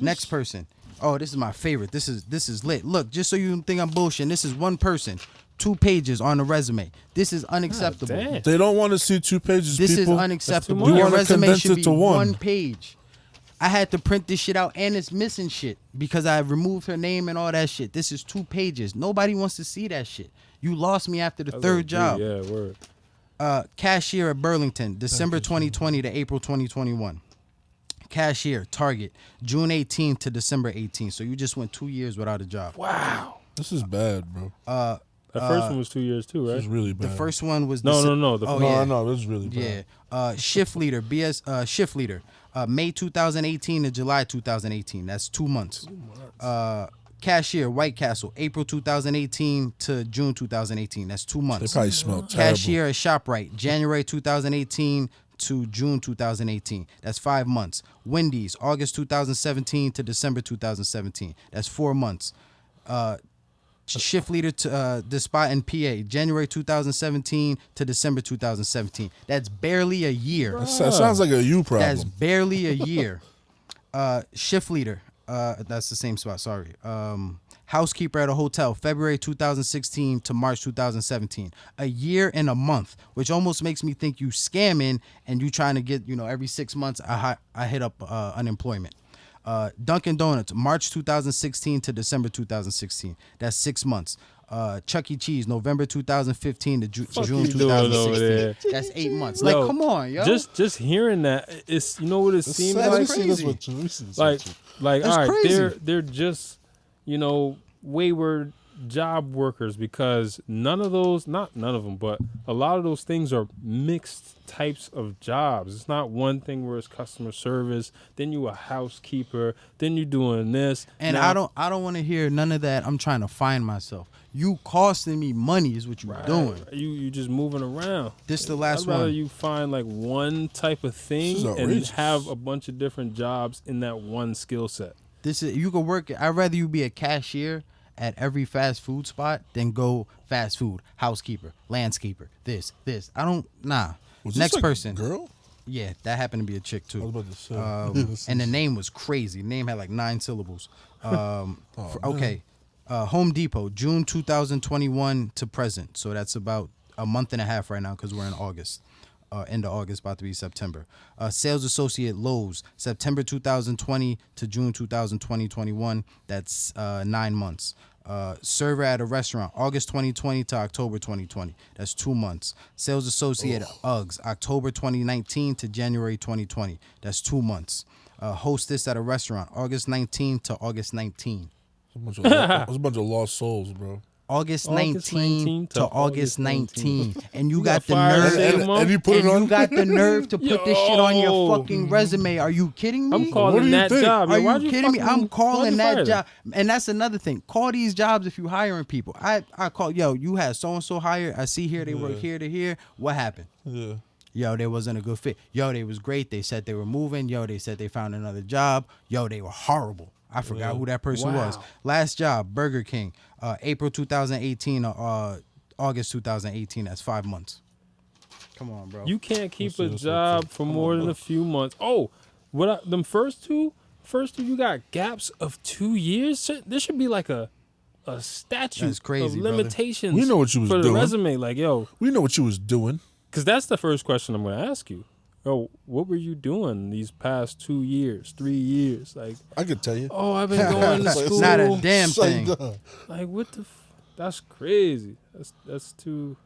Next person. Oh, this is my favorite. This is lit. Look, just so you don't think I'm bullshitting, this is one person. 2 pages on the resume. This is unacceptable. They don't want to see 2 pages. This is unacceptable. Your resume should be 1 page. I had to print this shit out, and it's missing shit because I removed her name and all that shit. This is 2 pages. Nobody wants to see that shit. You lost me after the 3rd job. Yeah, word. Cashier at Burlington, December 2020 to April 2021. Cashier, Target, June 18th to December 18th. So you just went 2 years without a job. Wow. This is bad, bro. That first one was 2 years too, right? This is really bad. The first one was no. No, this is really bad. Yeah. Shift leader, shift leader. May 2018 to July 2018. That's 2 months. Cashier, White Castle, April 2018 to June 2018. That's 2 They months. probably smell terrible. Cashier at ShopRite, January 2018 to June 2018. That's 5 months. Wendy's, August 2017 to December 2017. That's 4 months. Shift leader to the spot in PA, January 2017 to December 2017. That's barely a year. That sounds like a you problem. That's barely a year. Shift leader. That's the same spot. Sorry. Housekeeper at a hotel, February 2016 to March 2017. A year and a month, which almost makes me think you scamming and you trying to get, every 6 months I hit up unemployment. Dunkin' Donuts, March 2016 to December 2016. That's 6 months. Chuck E. Cheese, November 2015 to June you doing over 2016. there? That's 8 months. Yo, Like, come on, yo. Just hearing that, it's what it seems sad. like. We see this with you. We see this with you. That's all right, crazy. they're just wayward job workers, because not none of them, but a lot of those things are mixed types of jobs. It's not one thing where it's customer service, then you a housekeeper, then you doing this. And now, I don't want to hear none of that. I'm trying to find myself. You costing me money is what you're doing. You just moving around. This the last I'd rather one. you find like one type of This thing is and outrageous. have a bunch of different jobs in that one skill set. You could work. I'd rather you be a cashier at every fast food spot than go fast food, housekeeper, landscaper, this. I don't, nah. Was Next this like person. a girl? Yeah, that happened to be a chick I was too. about to say. And the name was crazy. The name had like 9 syllables. man. Okay. Home Depot, June 2021 to present. So that's about a month and a half right now because we're in August. End of August, about to be September. Sales associate Lowe's, September 2020 to June 2021. That's 9 months. Server at a restaurant, August 2020 to October 2020. That's 2 months. Sales associate at Uggs, October 2019 to January 2020. That's 2 months. Hostess at a restaurant, August 19 to August 19. It's a bunch of lost souls, bro. August August 19 to August 19. And you got the fired nerve. same And, month? and you put it on. You got the nerve to put this shit on your Yo. fucking resume. Are you kidding me? I'm What calling do you that think? job. Are Yo, why'd you kidding me? fucking- I'm why'd calling you that fire job. And that's another thing. Call these jobs if you hiring people. I call, you had so-and-so hired. I see here they work here to here. What happened? Yeah. Yo, they wasn't a good fit. Yo, they was great. They said they were moving. Yo, they said they found another job. Yo, they were horrible. I forgot who that person was. Last job, Burger King, April 2018 August 2018. That's 5 months. Come on, bro. You can't keep Let's a see, job for more than a few months. Oh, them first two, you got gaps of 2 years. There should be like a statute That's crazy, of brother. limitations. We know what you was for the doing. resume. Like, yo, We know what you was doing. because that's the first question I'm going to ask you. Yo, what were you doing these past 2 years, 3 years? Like, I could tell you. oh, I've been going to school. Not a damn Say thing. duh. Like, what the? That's crazy. That's too.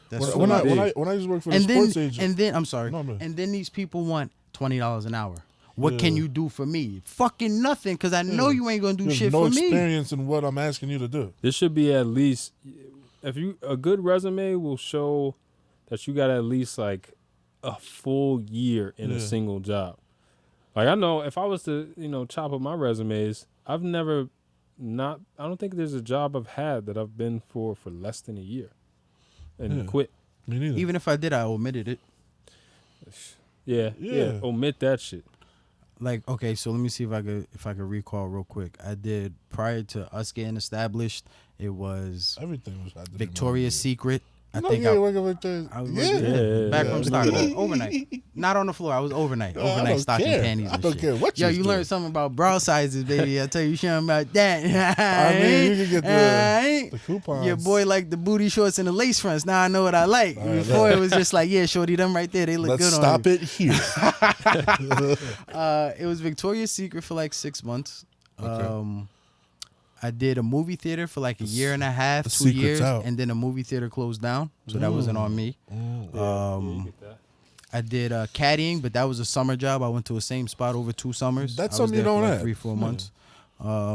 That's When I big. used to work for the and sports then agent. and then I'm sorry. No, man. And then these people want $20 an hour. What can you do for me? Fucking nothing, because I know you ain't gonna do There's shit no for me. experience in what I'm asking you to do. There should be at least, a good resume will show that you got at least like a full year in a single job. Like, I know if I was to, chop up my resumes, I don't think there's a job I've had that I've been for less than a year and quit. Me neither. Even if I did, I omitted it. Yeah. Yeah. Omit that shit. Like, okay, so let me see if I could recall real quick. I did, prior to us getting established, it was Everything was. had to be Victoria's money. Secret. I No, think yeah, I working with the- was yeah. working backroom stock Yeah. overnight. Not on the floor. I was overnight. I Overnight don't stocking care. panties and I don't shit. care what Yo, you you doing. learned something about bra sizes, baby. I tell you something about that. I mean, you can get the coupons. Your boy like the booty shorts and the lace fronts. Now I know what I like. right, Before it was just like, yeah, shorty, them right there, they look Let's good stop on you. it here. It was Victoria's Secret for like 6 months. Okay. I did a movie theater for like a year and a half, the 2 secret's years, out. and then a movie theater closed down, so that wasn't on me. I did caddying, but that was a summer job. I went to the same spot over 2 summers. That's I was something you there for don't like have. 3-4 Yeah. months.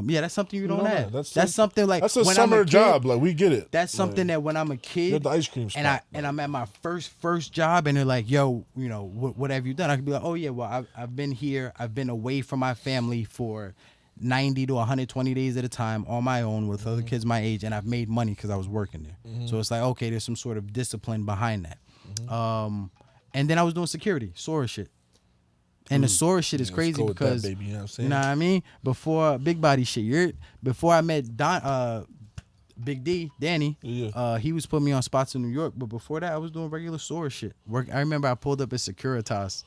Yeah, that's something you don't don't have. have. That's something like That's a when I'm summer kid, job. Like, we get it. That's something that when I'm a kid, You're the ice cream spot. and I'm at my first job, and they're like, "Yo, what have you done?" I could be like, "Oh yeah, well I've been here. I've been away from my family for 90 to 120 days at a time on my own with other kids my age, and I've made money because I was working there. So it's like, okay, there's some sort of discipline behind that. And then I was doing security, Sora shit. And the Sora shit is crazy because, that, baby, you know what I'm saying? you know what I mean? Before big body shit, before I met Big D, Danny, he was putting me on spots in New York. But before that, I was doing regular Sora shit. I remember I pulled up at Securitas,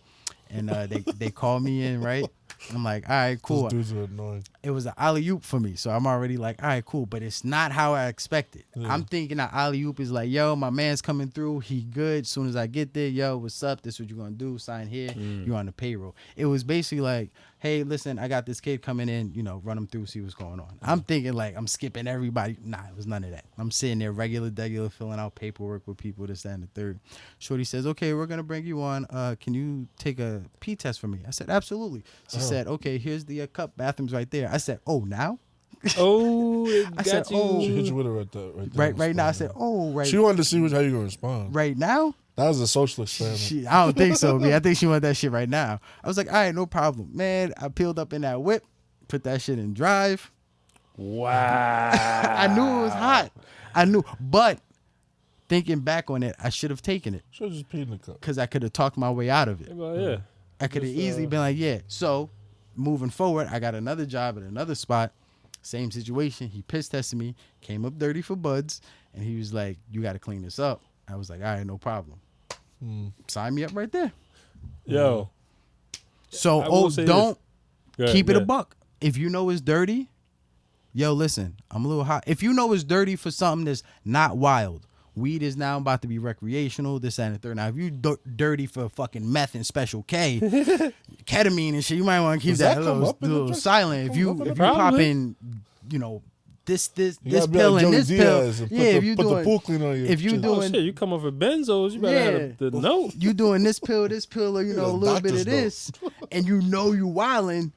and they called me in, right? I'm like, all right, cool. Those dudes are annoying. It was an alley-oop for me, so I'm already like, all right, cool. But it's not how I expected. I'm thinking that alley-oop is like, yo, my man's coming through. He good. As soon as I get there, yo, what's up? This what you gonna do. Sign here. You're on the payroll. It was basically like, hey, listen, I got this kid coming in, run him through, see what's going on. I'm thinking like I'm skipping everybody. Nah, it was none of that. I'm sitting there regular, filling out paperwork with people, this, that, and the third. Shorty says, okay, we're going to bring you on. Can you take a pee test for me? I said, absolutely. She said, okay, here's the cup. Bathroom's right there. I said, oh, now? Oh, I said, oh. She hit you with it right there. Right now. I said, oh, right. She wanted to see how you going to respond. Right now? That was a social experiment. I don't think so, man. I think she wanted that shit right now. I was like, all right, no problem. Man, I peeled up in that whip, put that shit in drive. wow. I knew it was hot. But thinking back on it, I should have taken it. Should have just peed in the cup. Because I could have talked my way out of it. Well, yeah. I could have easily been like, yeah. So, moving forward, I got another job at another spot. Same situation. He piss tested me, came up dirty for buds, and he was like, you got to clean this up. I was like, all right, no problem. Sign me up right there. Yo. So, don't keep it a ahead. buck. If you know it's dirty, yo, listen, I'm a little hot. If you know it's dirty for something that's not wild, weed is now about to be recreational, this, that, and the third. Now, if you dirty for fucking meth and Special K, ketamine and shit, you might want to keep Does that that come up in the little drink? silent. If you pop in, this You gotta be pill like and Joey this pill, Diaz and yeah. If you put the doing, pool cleaner on your if you chest. Oh, doing, shit, you come off of benzos, you better have the note. you doing this pill, or a little bit doctor's of this, and you wildin',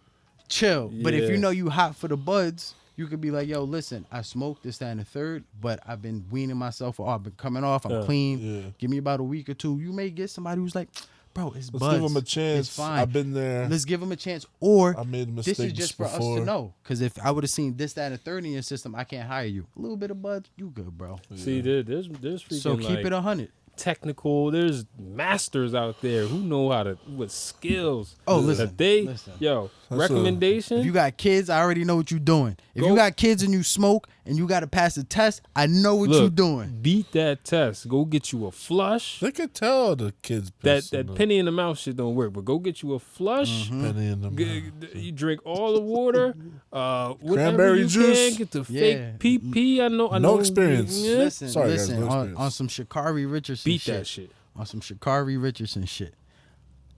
chill. But if you Yeah. know you hot for the buds, you could be like, yo, listen, I smoked this, that, and the third, but I've been weaning myself, or I've been coming off, I'm clean. Yeah. Give me about a week or two. You may get somebody who's like, bro, it's Let's buds. give him a chance. It's fine. I've been there. Let's give him a chance. Or I made this mistakes is just for before. us to know. Because if I would have seen this, that, and the third in your system, I can't hire you. A little bit of buds, you good, bro. See, there's freaking So keep like, it 100. technical. There's masters out there who know how to with skills. Oh, listen, that they listen. yo That's recommendation. If you got kids, I already know what you're doing. If you Go- got kids and you smoke and you got to pass the test, I know what you're doing. Beat that test. Go get you a flush. They could tell the kids. That penny in the mouth shit don't work, but go get you a flush. penny in the mouth. You drink all the water. Whatever Cranberry you juice. can. Get the Yeah. fake PP. I know. No experience. Yeah. Listen, Sorry, guys, listen. no On experience. some Sha'Carri Richardson Beat shit. that shit. On some Sha'Carri Richardson shit.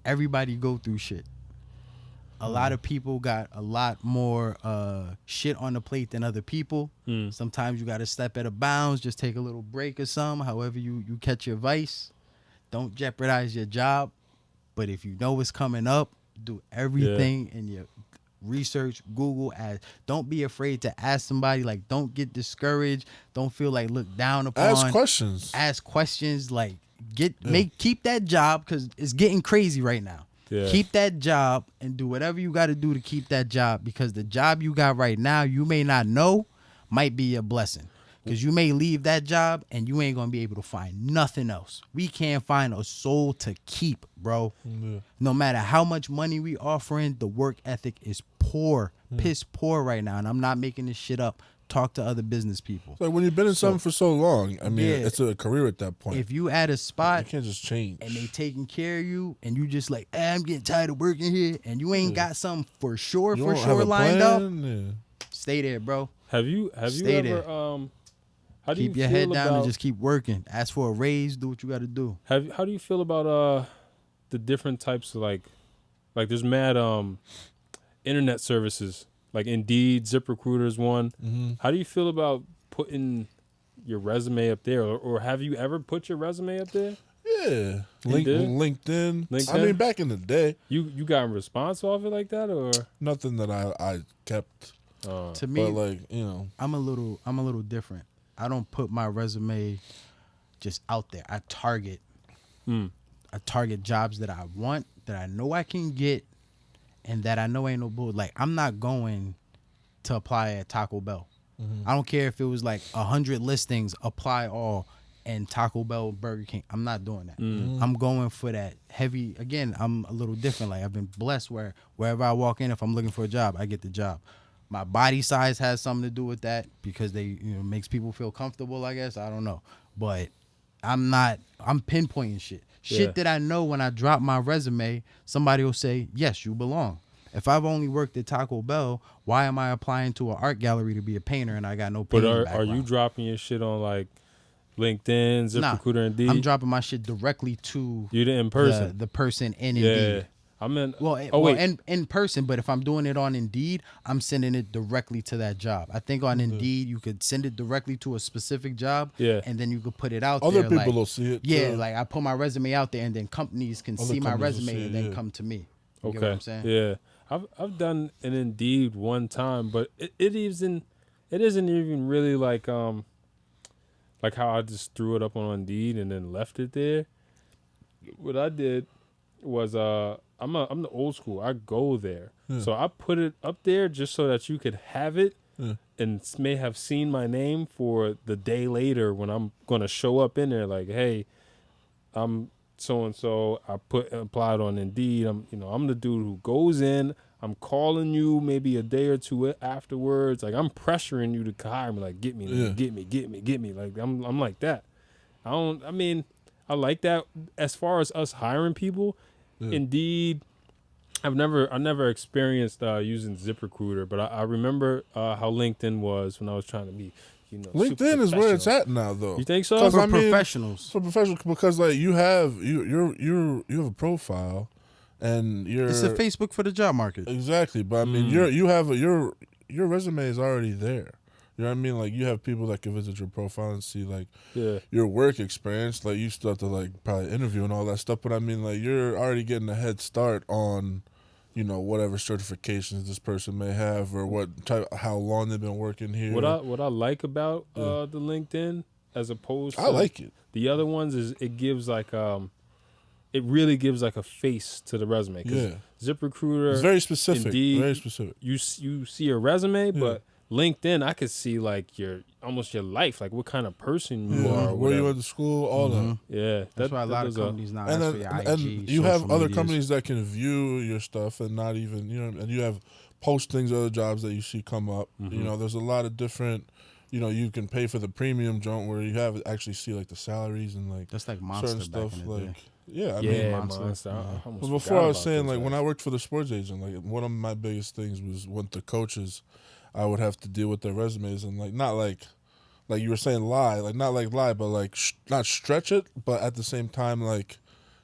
Everybody go through shit. A lot of people got a lot more shit on the plate than other people. Sometimes you got to step out of bounds, just take a little break or something. However you catch your vice. Don't jeopardize your job. But if you know what's coming up, do everything in your research, Google, ask. Don't be afraid to ask somebody. Like, don't get discouraged. Don't feel like looked down upon. Ask questions. Ask questions. Like, keep that job because it's getting crazy right now. Yeah. Keep that job and do whatever you got to do to keep that job, because the job you got right now, you may not know, might be a blessing. Because you may leave that job and you ain't going to be able to find nothing else. We can't find a soul to keep, bro. Yeah. No matter how much money we offering, the work ethic is poor, piss poor right now. And I'm not making this shit up. Talk to other business people. Like when you've been in something for so long, I mean, Yeah. it's a career at that point. If you at a You spot can't just change. and they taking care of you and you just like, I'm getting tired of working here, and you ain't got something for sure You don't have a lined up, plan? stay there, bro. Have you Stay ever there. how do Keep you your feel head down about, and just keep working. Ask for a raise. Do what you got to do. how do you feel about the different types of like there's mad internet services like Indeed, ZipRecruiter is one. How do you feel about putting your resume up there, or have you ever put your resume up there? Yeah. LinkedIn? LinkedIn. I mean, back in the day, You got a response off it like that, or nothing that I kept. To me, But like, I'm a little different. I don't put my resume just out there. I target jobs that I want, that I know I can get, and that I know ain't no bull. Like, I'm not going to apply at Taco Bell. I don't care if it was like 100 listings, apply all, and Taco Bell, Burger King. I'm not doing that. I'm going for that heavy. Again, I'm a little different. Like I've been blessed where wherever I walk in, if I'm looking for a job, I get the job. My body size has something to do with that because they makes people feel comfortable, I guess. I don't know. But I'm pinpointing shit that I know when I drop my resume, somebody will say, yes, you belong. If I've only worked at Taco Bell, why am I applying to an art gallery to be a painter and I got no painting But background? are you dropping your shit on like LinkedIn, ZipRecruiter, Indeed? I'm dropping my shit directly to you did in person. the person in Yeah. Indeed. I'm in. Well, in person, but if I'm doing it on Indeed, I'm sending it directly to that job. I think on Indeed, you could send it directly to a specific job, and then you could put it out Other there. people will see it. Yeah, too. like I put my resume out there, and then companies can see my resume and then come to me. You get what I'm saying? Yeah. I've done an Indeed one time, but it isn't even really like how I just threw it up on Indeed and then left it there. What I did was I'm the old school. I go there. So I put it up there just so that you could have it and may have seen my name for the day later when I'm gonna show up in there like, hey, I'm so and so. I applied on Indeed. I'm the dude who goes in. I'm calling you maybe a day or two afterwards. Like I'm pressuring you to hire me. Like get me. Like I'm like that. I like that. As far as us hiring people, Indeed, I never experienced using ZipRecruiter, but I remember how LinkedIn was when I was trying to be. LinkedIn is where it's at now, though. You think so? For professionals, because like you have a profile, and it's a Facebook for the job market. Exactly, but I mean your resume is already there. You know what I mean? Like you have people that can visit your profile and see like your work experience. Like you still have to like probably interview and all that stuff, but I mean like you're already getting a head start on, whatever certifications this person may have or how long they've been working here. What I like about the LinkedIn as opposed to I like it. The other ones is it gives like it really gives like a face to the resume. ZipRecruiter, it's very specific. Indeed, very specific. You see a resume, but LinkedIn, I could see like your life, like what kind of person you are, where you went to school, all that. Yeah, that's why a lot of companies now. And that's for your IG, and you have other medias. companies that can view your stuff and not even and you have postings, other jobs that you see come up. There's a lot of different. You can pay for the premium joint where you have actually see like the salaries and like that's like Monster certain stuff back in the like. day. Yeah, I mean, Monster. But before I was saying, like, when I worked for the sports agent, like, one of my biggest things was when the coaches, I would have to deal with their resumes and, like, not like you were saying lie, like, not like lie, but, like, not stretch it, but at the same time, like,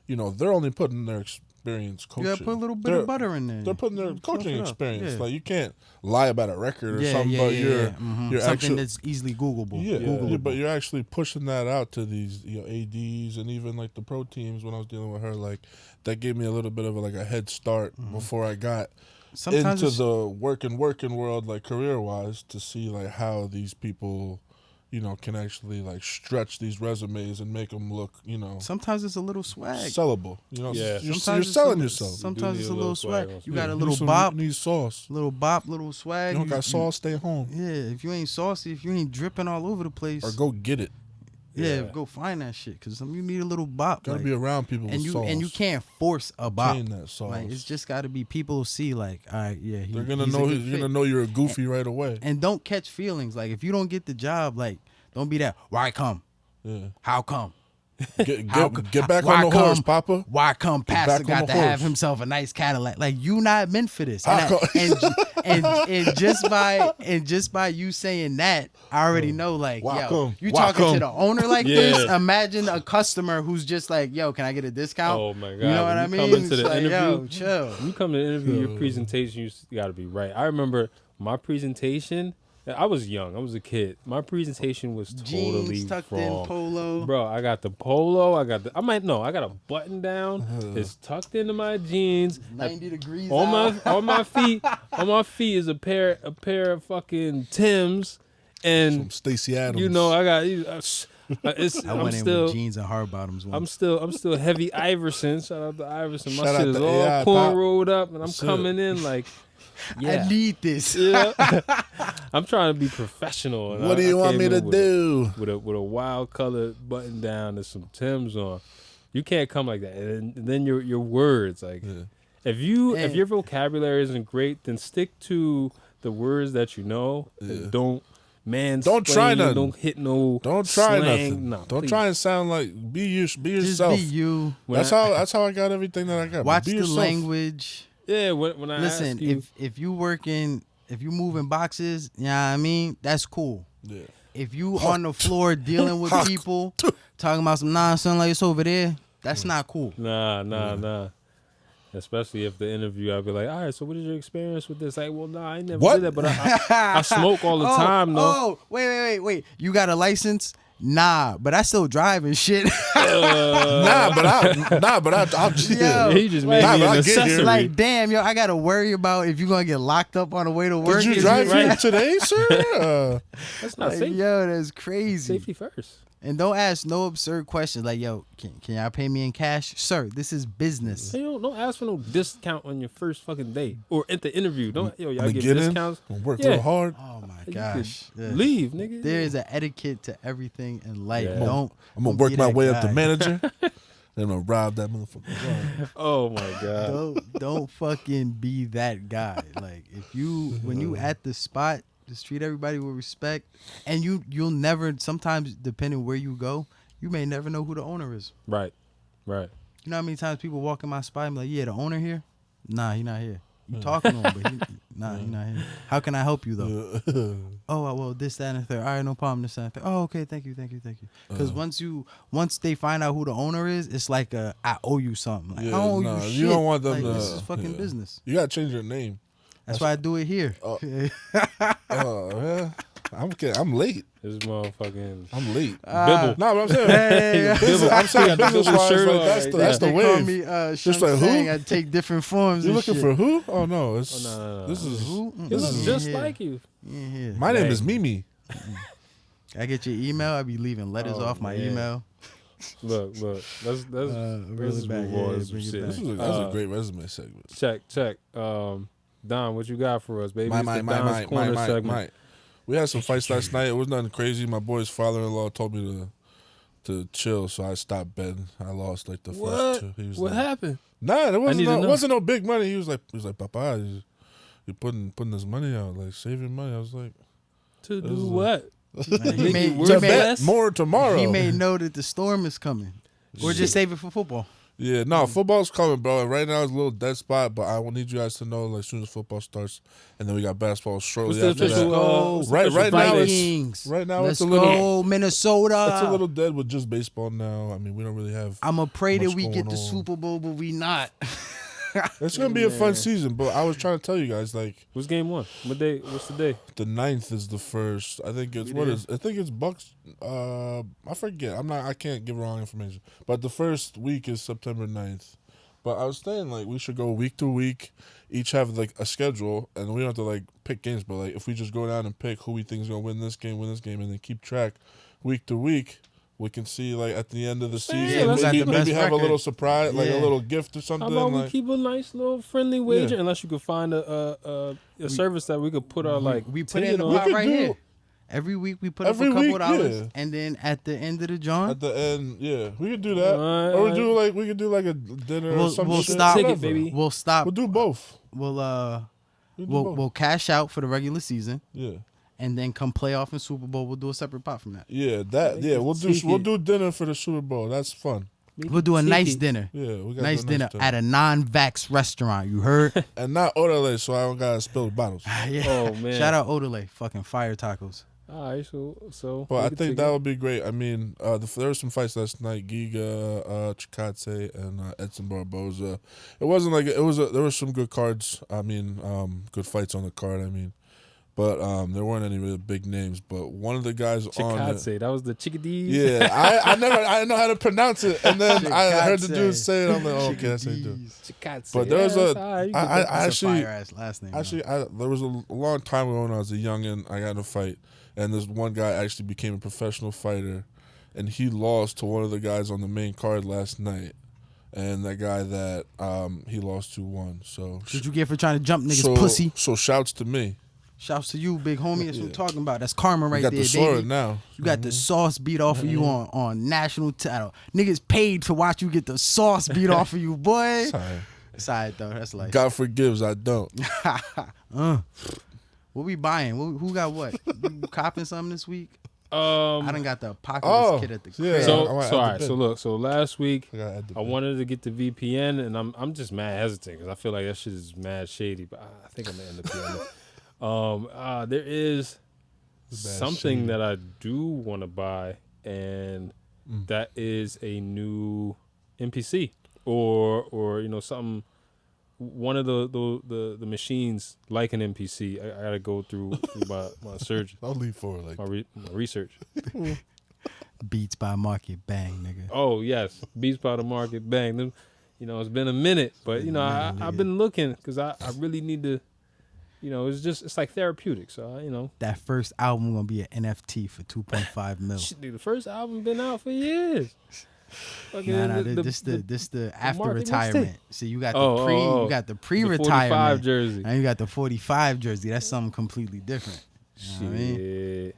they're only putting their experience coaching. Yeah, put a little bit of butter in there. They're putting their coaching experience. Yeah. Like, you can't lie about a record or something, but you're something actually, that's easily Googleable. Yeah, but you're actually pushing that out to these ADs and even like the pro teams. When I was dealing with her, like that gave me a little bit of a head start before I got into the working world, like career wise, to see like how these people, can actually like stretch these resumes and make them look, Sometimes it's a little swag. Sellable. Yeah. You're selling yourself. Sometimes it's a little swag. You got a Need little bop. Need sauce. Little bop, little swag. You don't got sauce, stay home. Yeah, if you ain't saucy, if you ain't dripping all over the place. Or go get it. Yeah, go find that shit. Because you need a little bop. Gotta be around people with sauce. And you can't force a bop. That sauce. Like, it's just got to be people who see like, all right, yeah. They're going to know you're going to know you're a goofy right away. And don't catch feelings. Like, if you don't get the job, like, don't be that, why come? Yeah. How come? Get back on the horse, Papa. Why come Pastor got to have himself a nice Cadillac? Like, you not meant for this. And just by you saying that, I already know, like, yo, you talking to the owner like this? Imagine a customer who's just like, yo, can I get a discount? Oh my God. You know what I mean? Come into the like, interview, yo, chill. When you come to the interview, your presentation, you got to be right. I remember my presentation. I was young. I was a kid. My presentation was totally jeans tucked wrong. in, polo. Bro, I got the polo. I got a button down. It's tucked into my jeans. 90 degrees on my feet. On my feet is a pair of fucking Timbs, and some Stacey Adams. I got. I went in with jeans and hard bottoms. I'm still heavy Iverson. Shout out to Iverson. My Shout shit out is to all AI corn Pop. rolled up, and I'm coming in like. Yeah. I need this. Yeah. I'm trying to be professional. And What do you want me to do? With a wild colored button down and some Timbs on. You can't come like that. And then your words, like if your vocabulary isn't great, then stick to the words that you know. And don't try nothing. Don't hit no. Don't try slang. nothing. No, don't please. try and sound like be yourself. Just be you. That's how I got everything that I got. Watch be the yourself. language. Yeah, when I Listen, ask you, if you moving boxes, you know what I mean? That's cool. Yeah. If you on the floor dealing with people, talking about some nonsense like it's over there, that's not cool. nah. Especially if the interview, I'll be like, all right, so what is your experience with this? Like, well, nah, I never What? did that, but I smoke all the time, though. Oh, wait. You got a license? Nah, but I still drive and shit. I'll Yo, He just made Nah, me but an I get here. accessory. Like, damn, yo, I gotta worry about if you're gonna get locked up on the way to work. Did you drive here today, sir? That's not Like, safe. yo, that's crazy. Safety first. And don't ask no absurd questions like, yo, can y'all pay me in cash? Sir, this is business. Hey, don't ask for no discount on your first fucking day or at the interview. Don't y'all Gonna get get discounts. in, work Yeah. real hard. Oh my You gosh. could Yeah. leave, nigga. There is an etiquette to everything in life. Yeah. Don't I'm gonna don't work be my that way up to guy. manager. Then I'm gonna rob that motherfucker. Oh my god. Don't fucking be that guy. Like when you at the spot, just treat everybody with respect. And you'll never, sometimes depending where you go, you may never know who the owner is. Right. You know how many times people walk in my spot and be like, yeah, the owner here? Nah, he not here. You talking to him, but he not here. How can I help you though? Oh, well, this, that, and the third. All right, no problem. This, that, and the third. Oh, okay, thank you. Because once they find out who the owner is, it's like I owe you something. Like, I don't owe you shit. You don't want them Like, to. this is fucking business. You gotta change your name. That's why I do it here. Oh yeah. I'm late. This motherfucking I'm late. Bibble. No, but I'm saying, I'm saying business wise, shirt like, on that's right the there. that's the They call wave. me Just like who? saying I take different forms. You and looking shit. for who? Oh no, it's no. this is Who? He This looks is just Yeah. like you. Yeah. my name Hey. is Mimi. I get your email. I be leaving letters Oh, off my man. email. Look. Let's really back. move on Yeah, to some bring it shit. back. That's a great resume segment. Check. Don, what you got for us, baby? It's the Don's Corner My. segment. We had some fights last night. It was nothing crazy. My boy's father-in-law told me to chill, so I stopped betting. I lost like the first two. He was What like, happened? Nah, it need to know. wasn't no big money. He was like, Papa, you're putting this money out, like saving money. I was like, To This do is what? He may, Word to He bet less? more tomorrow. he may know that the storm is coming, or just save it for football. Yeah, no, football's coming, bro. Right now it's a little dead spot, but I will need you guys to know, like, as soon as football starts, and then we got basketball shortly What's the after official? that. What's the Right official now date? it's Vikings. right now Let's it's a little go Minnesota. it's a little dead with just baseball now. I mean, we don't really have. I'ma pray that much we get going the on. Super Bowl, but we not. It's gonna be a fun season, but I was trying to tell you guys, like, What's game one? What day? What's the day? the 9th is the first. I think it's I think it's Bucks. I forget. I can't give wrong information. But the first week is September 9th. But I was saying, like, we should go week to week, each have like a schedule, and we don't have to like pick games. But like, if we just go down and pick who we think is gonna win this game, and then keep track week to week, we can see like at the end of the Yeah, season, let's keep the maybe best have a record. little surprise, like a Yeah. little gift or How something. about we Like, keep a nice little friendly wager? Yeah. Unless you could find a service that we could put our like we put ticket in the on. pot could right do- here. Every week we put up Every a couple week, of dollars, yeah. and then at the end of the joint, at the end, yeah, we could do that, Alright, or we could do like a dinner or We'll- some we'll shit. stop- Ticket, Whatever. baby. we'll stop. We'll do both. We'll We'll do both. we'll cash out for the regular season, Yeah. and then come playoff and Super Bowl, we'll do a separate pot from that. Yeah, we'll do dinner for the Super Bowl. That's fun. We'll do a nice dinner. Yeah, we got Nice dinner at a non-vax restaurant. You heard? and not orderly, so I don't gotta spill the bottles. Yeah. Oh man! Shout out Odelay, fucking fire tacos. All right, so. But I we could think take that it. would be great. I mean, there were some fights last night: Giga, Chikadze, and Edson Barboza. It wasn't like there were some good cards. I mean, good fights on the card. I mean, but there weren't any really big names. But one of the guys on it. Chikadze, that was the chickadees. Yeah, I didn't know how to pronounce it, and then I heard the Chikadze. dude say it. I'm like, oh, okay, that's how you do it. Chikadze. But there was Yeah, a- that's all right, you can I- get that. That's actually- a fire ass last name. Actually, there was a long time ago when I was a youngin', I got in a fight, and this one guy actually became a professional fighter, and he lost to one of the guys on the main card last night. and that guy that he lost 2-1. So What you get for trying to jump niggas pussy? So shouts to me. Shouts to you, big homie. That's what I'm talking about. That's karma right You got there, the sword baby. now. You got the sauce beat off of you on national title. Niggas paid to watch you get the sauce beat off of you, boy. Sorry. It's alright though. That's like God forgives, I don't. What we buying? Who got what? You copping something this week? I done got the apocalypse kit at the crib. yeah. So, I might so all add right. the So bid. look. So last week, I wanted to get the VPN, and I'm just mad hesitant because I feel like that shit is mad shady. But I think I'm gonna end up doing it. There is something shady. that I do want to buy, and that is a new NPC or something. One of the machines like an NPC. I gotta go through my search, I'll leave forward like my research. Beats by Market Bang, nigga. Oh yes, Beats by the Market Bang. Them, it's been a minute, but I've been looking because I really need to. It's like therapeutic. So That first album gonna be an NFT for 2.5 mil. shit, dude, the first album been out for years. Fucking Nah, this the after market retirement. See, you got the you got the the pre-retirement, 45 jersey. and you got the 45 jersey. That's something completely different. You know what I mean? Shit.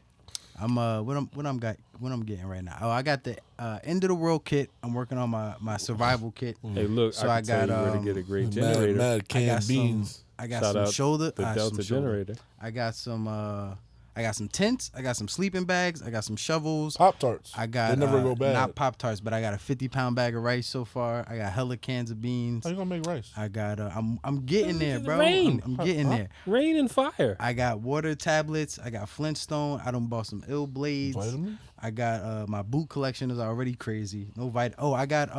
I'm what I'm getting right now. Oh, I got the end of the world kit. I'm working on my survival kit. Hey, look, So I I can tell got, you where to get a great generator. mad I got canned beans. I got Shout some out shoulder. the I got Delta some shoulder. generator. I got some tents. I got some sleeping bags. I got some shovels. Pop-Tarts. I got They never go bad. not Pop-Tarts, but I got a 50-pound bag of rice so far. I got hella cans of beans. How you gonna make rice? I got I'm getting there, bro. Rain. I'm getting there. Rain and fire. I got water tablets. I got Flintstone. I done bought some ill blades. Vitamins? I got my boot collection is already crazy. No Oh, I got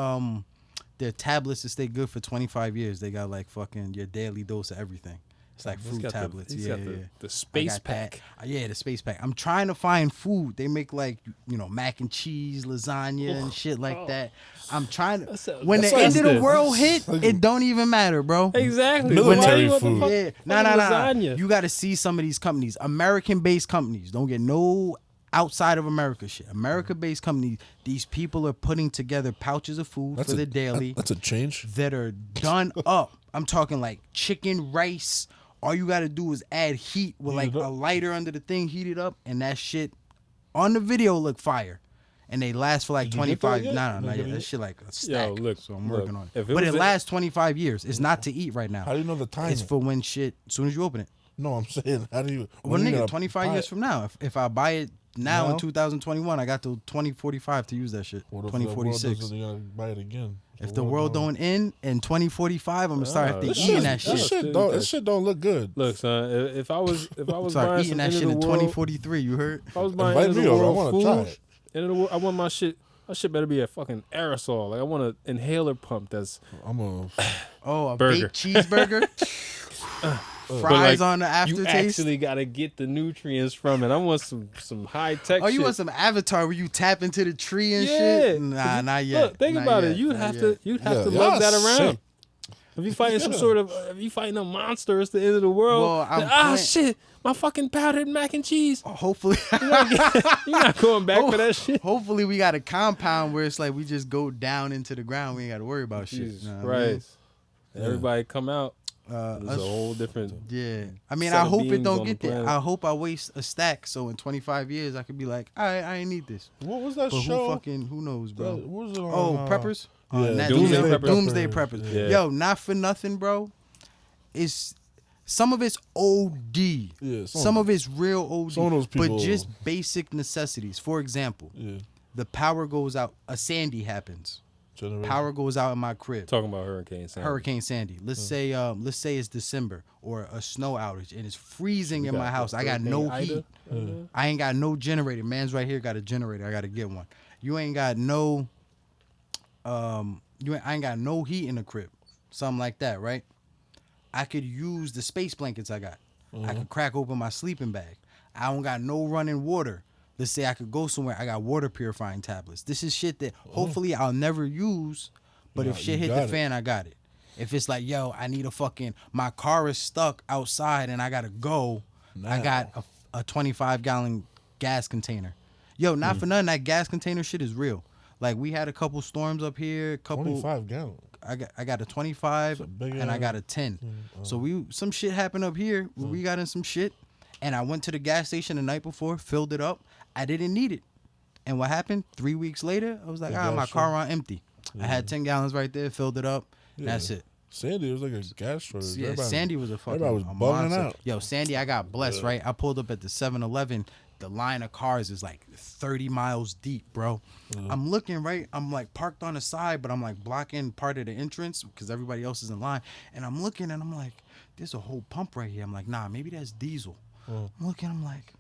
their tablets to stay good for 25 years. They got like fucking your daily dose of everything. It's like fruit tablets. He's Yeah, got yeah. the I space got pack. that. Yeah, the space pack. I'm trying to find food. They make like mac and cheese, lasagna, and shit like that. I'm trying to. When the end of the world hit, it don't even matter, bro. Exactly. Military Why you food. want the Yeah, fuck- nah. lasagna? You got to see some of these companies, American-based companies. Don't get no outside of America shit. America-based companies. These people are putting together pouches of food for the daily That's a change. that are done up. I'm talking like chicken, rice. All you got to do is add heat with like a lighter under the thing, heat it up, and that shit on the video look fire. And they last for like Did you get that 25. yet? Nah, You not get yet. it That yet? shit like a stack. Yo, look. So I'm look, working on if it. But was it lasts 25 years. It's not to eat right now. How do you know the timing? It's for when shit. As soon as you open it. No, I'm saying, how do you? Well, when you nigga, gonna 25 buy years it? from now. If I buy it now in Now? 2021, I got till 2045 to use that shit. What if the world 2046. doesn't, you gotta buy it again? If the world don't end in 2045, I'm gonna start Oh, after this eating shit- that this shit. shit- This shit don't look good. Look, son. If I was Start buying eating some that end shit of in the world, 2043. You heard? if I was buying Invite end of me the over. I world wanna food, try it. end of the world, I want my shit. My shit better be a fucking aerosol. Like I want an inhaler pump that's I'm a. Oh, a Burger. baked cheeseburger. but, Fries like, on the you aftertaste. actually gotta get the nutrients from it. I want some high tech. Oh, you shit. want some Avatar where you tap into the tree and Yeah. shit? Nah, not yet. Look, think Not about yet. it. You'd Not have yet. to Yeah, lug y'all that around. sick. If you fighting some sort of, if you fighting a monster, it's the end of the world. Well, I'm ah, playing- shit, my fucking powdered mac and cheese. Hopefully, You're not going back for that shit. hopefully we got a compound where it's like we just go down into the ground. We ain't got to worry about shit. Jesus You know what I mean? Christ. Everybody come out. It's us- a whole different. Yeah, I mean, set I of hope it beings don't on get the there. planet. I hope I waste a stack so in 25 years I could be like, I ain't need this. What was that But show? who knows, bro? What was it on? Oh, preppers. yeah, Doomsday Preppers. Yeah. Yo, not for nothing, bro. It's some of it's OD. Yeah, Some of it's real OD. some of those people- But just basic necessities. For example, Yeah. the power goes out. A Sandy happens. Generation. Power goes out in my crib. Talking about Hurricane Sandy. Hurricane Sandy. Let's say it's December or a snow outage and it's freezing in my house. I got no heat. I ain't got no generator. Man's right here got a generator. I got to get one. You ain't got no I ain't got no heat in the crib. Something like that, right? I could use the space blankets I got. I could crack open my sleeping bag. I don't got no running water. Let's say I could go somewhere. I got water purifying tablets. This is shit that hopefully I'll never use, but if shit you hit got the it. fan, I got it. If it's like, yo, I need my car is stuck outside and I gotta go, I got a 25-gallon gas container. Yo, not for nothing, that gas container shit is real. Like we had a couple storms up here. 25 gallons. I got a 25 and I got a 10. So some shit happened up here where we got in some shit, and I went to the gas station the night before, filled it up. I didn't need it, and what happened? 3 weeks later, I was like, my car on empty. I had 10 gallons right there, filled it up. That's it. Sandy was like a gas shortage. Yeah, Sandy was a fucking everybody was bugging monster. out. Yo, Sandy, I got blessed, right? I pulled up at the 7-Eleven. The line of cars is like 30 miles deep, bro. I'm looking, right? I'm like parked on the side, but I'm like blocking part of the entrance because everybody else is in line. And I'm looking and I'm like, there's a whole pump right here. I'm like, nah, maybe that's diesel. I'm looking, I'm like,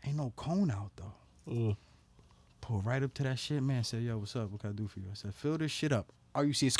ain't no cone out though. Pull right up to that shit, man. Said, yo, what's up? What can I do for you? I said, fill this shit up. All you see is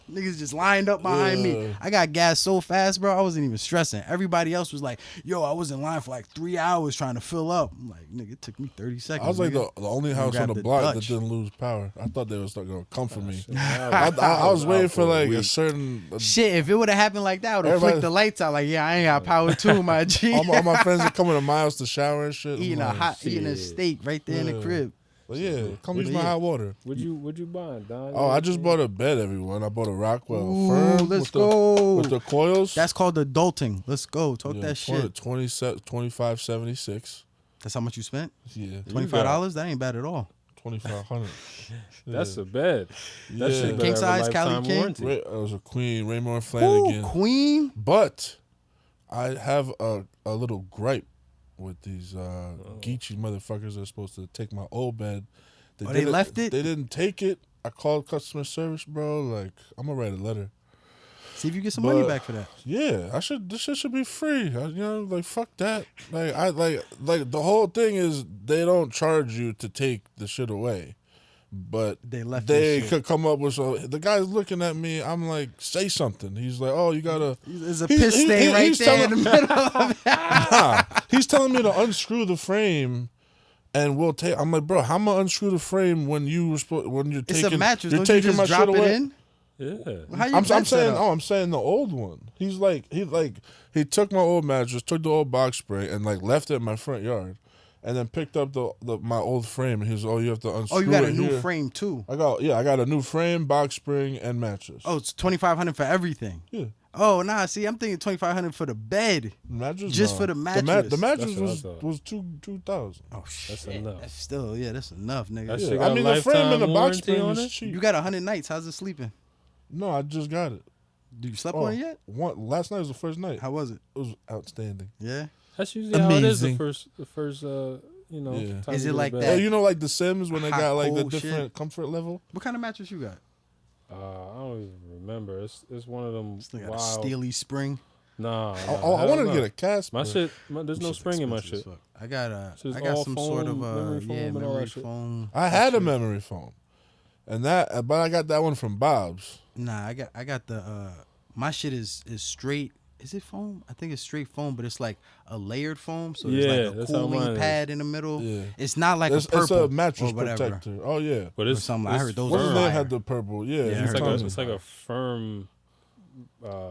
niggas just lined up behind me. I got gas so fast, bro. I wasn't even stressing. Everybody else was like, yo, I was in line for like 3 hours trying to fill up. I'm like, nigga, it took me 30 seconds. I was like the only house on the block that didn't lose power. I thought they was going to come for me. I was waiting for like a certain... Shit, if it would have happened like that, I would have flicked the lights out. Like, yeah, I ain't got power too, my G. all my friends are coming to my house to shower and shit. Eating a steak right there in the crib. But yeah, come use my hot water. What you buying, Don? Oh, I just bought a bed, everyone. I bought a Rockwell Ooh, let's go. With the coils. That's called adulting. Let's go. Talk that shit. 25.76. That's how much you spent? Yeah. $25? That ain't bad at all. 2,500. That's a bed. That shit better King have a size Cali lifetime King? warranty. It was a queen, Raymore Flanagan. Ooh, queen. But I have a little gripe with these Geechee motherfuckers that are supposed to take my old bed. They left it? They didn't take it. I called customer service, bro. Like, I'm going to write a letter. See if you get some money back for that. Yeah, this shit should be free. Like fuck that. Like the whole thing is they don't charge you to take the shit away. But they could come up with the guy's looking at me. I'm like, say something. He's like, oh, you gotta. There's a piss stain right there in the middle of it. Nah, he's telling me to unscrew the frame, and we'll take. I'm like, bro, how am I unscrew the frame when you're taking? It's a mattress. You're Don't you taking my just drop shit it away? in? Yeah. I'm saying. I'm saying the old one. He took my old mattress, took the old box spring, and like left it in my front yard. And then picked up my old frame, and he was, you have to unscrew it. Oh, you got a new frame too. I got a new frame, box spring, and mattress. Oh, it's $2,500 for everything. Yeah. Oh, nah. See, I'm thinking $2,500 for the bed. Mattress, just for the mattress. The mattress was $2,000. Oh shit. That's enough. That's still, that's enough, nigga. That shit got I mean, the frame and the box warranty spring on is it? cheap. You got 100 nights. How's it sleeping? No, I just got it. Did you slept on it yet? Last night was the first night. How was it? It was outstanding. Yeah. That's usually how it is. The Amazing. first. Yeah. Time Is to it go to like bed. that? You know, like The Sims when they Hot, got like the cold different shit? comfort level. What kind of mattress you got? I don't even remember. It's one of them This thing got wild. a steely spring. Nah. I wanted to get a cast. My shit. There's no spring in my shit. I got Shit's I got all some foam, sort of memory foam and all memory that shit. foam. I had a memory foam, but I got that one from Bob's. Nah, I got the my shit is straight. Is it foam? I think it's straight foam, but it's like a layered foam, so there's like a that's how mine cooling is. pad in the middle. Yeah. It's not like It's a purple a mattress or whatever. protector. Oh yeah. But Or it's something. I heard those What's are his name fire. had the purple? Yeah, Yeah, I he heard told those me. It's like a firm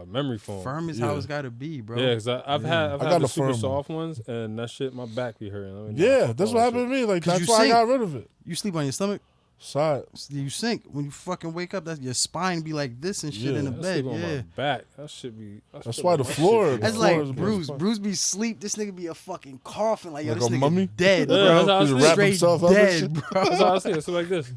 memory foam. Firm is how it's got to be, bro. Yeah, because I've had got the a super firm soft ones, and that shit, my back be hurting. I mean, Yeah, fuck that's all what that happened to me. Like 'Cause that's you why I sink. got rid of it. You sleep on your stomach. Side. You sink when you fucking wake up. That's your spine be like this and shit Yeah. in the shit. bed. That shit on Yeah. my back. That should be. That's why the floor. That's floor like is Bruce. best. Bruce be sleep. This nigga be a fucking coughing. Like, yo, Like this a nigga mummy? dead, Yeah, bro. that's how I Just sleep. wrap Straight himself up and dead, shit. bro. That's how I see it. So like this.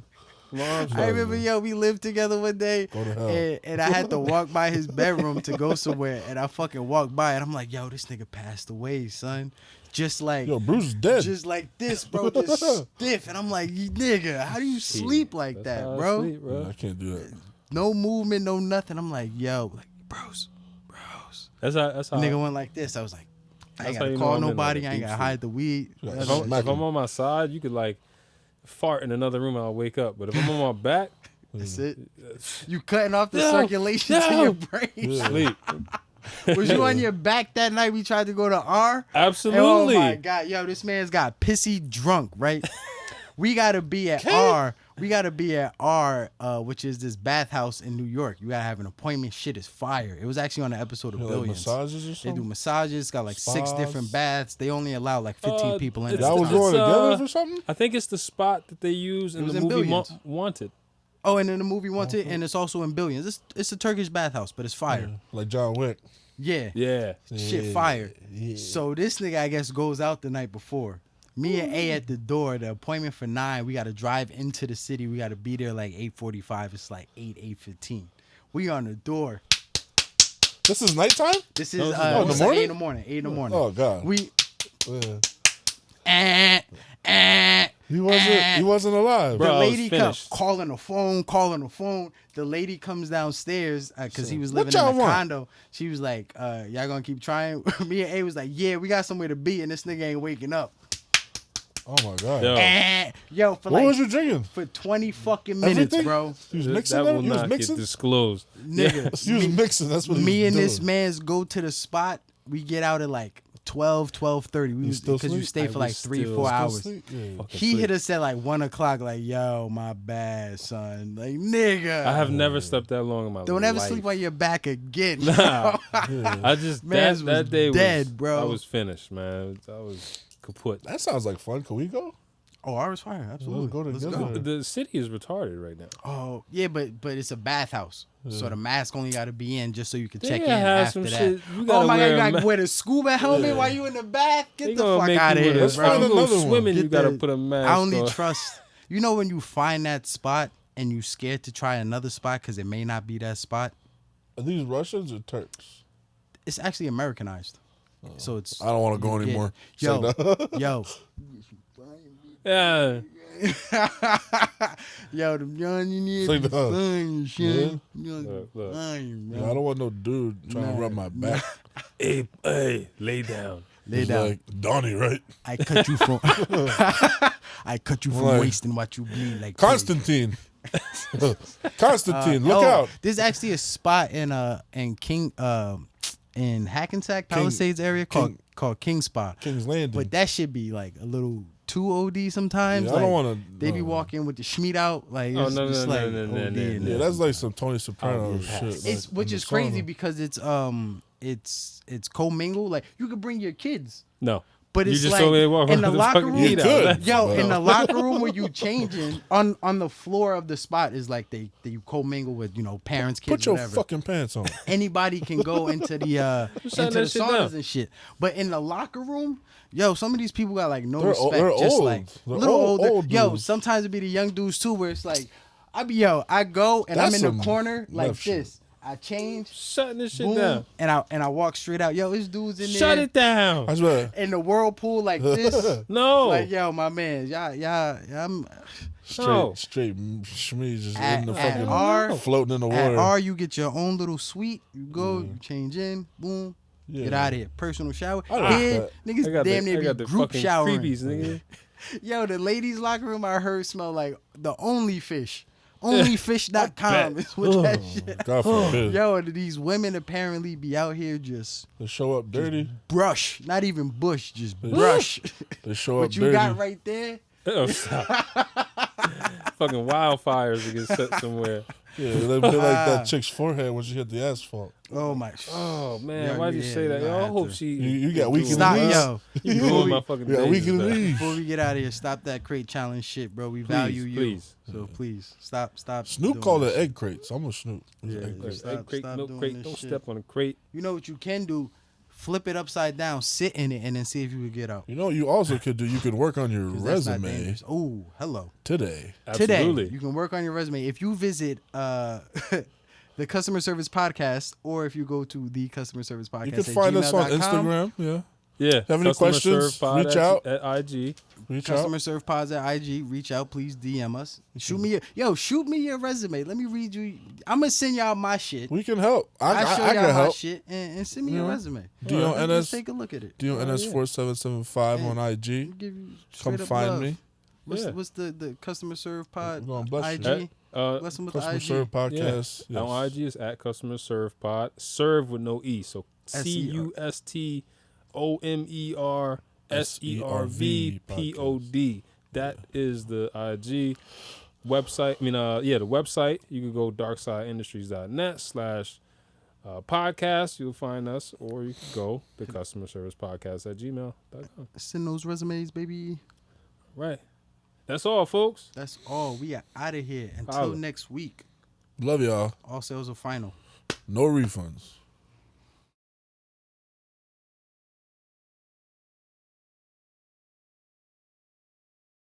My arms I remember, yo, we lived together one day, Go to hell. and I had to walk by his bedroom to go somewhere, and I fucking walked by, and I'm like, yo, this nigga passed away, son. Just like, Yo, Bruce is dead. just like this, bro, just stiff. And I'm like, nigga, how do you sleep like That's how that, I bro? sleep, bro. I can't do that. No movement, no nothing. I'm like, yo, like, bros. That's how. Nigga went like this. I was like, I That's ain't how gotta you know call I'm in, nobody. like, a I ain't deep gotta sleep. hide the weed. Yeah, That's if it. If I'm on my side, you could like fart in another room and I'll wake up. But if I'm on my back, That's it. You cutting off the circulation to your brain. sleep. Was you on your back that night we tried to go to R? Absolutely. Oh my God, yo, this man's got pissy drunk, right? We gotta be at our. We gotta be at our, which is this bathhouse in New York. You gotta have an appointment. Shit is fire. It was actually on an episode of Like Billions. massages or They something? do massages. It's got like 6 Spas. different baths. They only allow like 15 people in. it's- at a Y'all was time. going together for something? I think it's the spot that they use in was the in movie Billions. Wanted. Oh, and in the movie Wanted, and it's also in Billions. It's a Turkish bathhouse, but it's fire. Like John Wick. Yeah. Yeah. Shit fire. So this nigga, I guess, goes out the night before. Me and A at the door. The appointment for 9. We got to drive into the city. We got to be there like 8:45. It's like 8:15. We on the door. This is nighttime? This is in the it's morning? 8 in the morning. 8 in the morning. Oh, God. We Yeah. He wasn't alive. Bro, the I was lady comes finished. calling the phone. The lady comes downstairs because he was What living in y'all a want? condo. She was like, y'all gonna keep trying? Me and A was like, yeah, we got somewhere to be, and this nigga ain't waking up. Oh, my God. Yo. Yo, for What like was you drinking? for 20 fucking minutes, Everything? bro. He was That mixing will them? He was not get mixing? disclosed. Nigga, He was mixing. That's what he me was and doing. this man's go to the spot. We get out at like 12:30. We was still because you sleep? stay I for like was 3 still- 4 still hours. Sleep? Yeah. Fucking He sleep. hit us at like 1 o'clock. Like, yo, my bad, son. Like, nigga. I have never slept that long in my life. Don't ever sleep on your back again. Nah. bro. I just Mans that was day dead, was bro. I was finished, man. I was kaput. That sounds like fun. Can we go? Oh, ours fire. Absolutely. go Let's together. go. The city is retarded right now. Oh, yeah, but it's a bathhouse. So the mask only got to be in just so you can check in They have after some that. shit. You Oh gotta my God, wear you a got ma- to wear the scuba helmet while you in the bath? Get They the gonna fuck make out you of with here, a- Let's bro. find If you go another one. swimming, you Get gotta the- put a mask I only on. trust. You know when you find that spot and you scared to try another spot because it may not be that spot? Are these Russians or Turks? It's actually Americanized. So it's. I don't want to go you get- anymore. Yo, Say no. yo. Yeah. Yo, the young you need Say to no. fun, shit. Look. Fine, Yeah, I don't want no dude trying to rub my back. Hey, lay down. Lay He's down. like, Donnie, right? I cut you from. I cut you from Like- wasting what you bleed like crazy. Constantine. Constantine, look Oh, out. There's actually a spot in Hackensack Palisades area called King Spa. King's Landing. But that should be like a little too OD sometimes. Yeah, I like, don't wanna- They be no. walking with the schmeat out. Like, Oh, it's no, just no, like no, no, OD no, in no. Yeah, there. that's like some Tony Soprano Oh, shit. yes. It's like, which in is the crazy sauna. because it's commingled. Like you could bring your kids, No. but You it's just like told me to walk in the around the locker fucking room. You could. Yo, in the locker room where you changing on the floor of the spot is like they you commingle with parents, kids, Put your whatever. fucking pants on. Anybody can go into the shutting into the that shit saunas down. and shit. But in the locker room, yo, some of these people got like no They're respect. they're just old. like They're little older. old Yo, dudes. sometimes it be the young dudes too, where it's like I go and That's I'm in some the corner like left shit. this. I change, Shutting this shit boom, down. and I walk straight out. Yo, this dude's in Shut there it down. I swear. in the whirlpool like this. No. Like, yo, my man, y'all, I'm No. Straight shmees just At- in the at fucking our- floating in the at water. R. You get your own little suite. You go, you change in, boom. Yeah. Get out of here. Personal shower. I like Here, that. I niggas got damn the, near I be got the group fucking showering. creepies, nigga. Yo, the ladies' locker room I heard smell like the Only Fish. Onlyfish.com is what that shit. God forbid. Yo, these women apparently be out here just They show up dirty. brush, not even bush, just brush. They show up What you dirty. got right there? Oh, stop. Fucking wildfires to get set somewhere. Yeah, they be like that chick's forehead when she hit the asphalt. Oh my. Oh man, Yeah, why'd you yeah, say that? you Yo, I gonna hope have to- she. You got weekend Stop, leave. yo. You ruined my fucking Yeah, days, weekend man. leave. Before we get out of here, stop that crate challenge shit, bro. We value you. please. So please stop. Snoop doing called that it egg crates. I'm a Snoop. Yeah, Egg crate. Stop- Egg crate, stop milk doing crate. this Don't shit. step on a crate. You know what you can do? Flip it upside down, sit in it, and then see if you can get out. You know what you also could do? You could work on your 'Cause that's not resume dangerous. Oh, hello. today. Absolutely. Today, you can work on your resume if you visit the Customer Service Podcast, or if you go to the Customer Service Podcast. You can at find us on gmail.com. Instagram. Yeah. Yeah. Have any Customer questions? serve pod Reach at- out. at IG. Reach Customer out. Serve Pods at IG. Reach out, please DM us. Shoot me your resume. Let me read you. I'm gonna send y'all my shit. We can help. I show can y'all my help. shit and send me your Yeah. resume. DONS. Just take a look at it. DONS 4775 on IG. Give you Come straight up find love. me. What's the Customer Serve Pod We're gonna bless you. IG? Bless them with the Customer IG. Serve Podcast. Yeah. Yes. On IG is at Customer Serve Pod. Serve with no E. So CUSTOMERSERVPOD. That is the IG website. The website. You can go darksideindustries.net/podcast. You'll find us, or you can go to customerservicepodcast@gmail.com. Send those resumes, baby. Right. That's all, folks. That's all. We are out of here. Until Holla. next week. Love y'all. All sales are final. No refunds.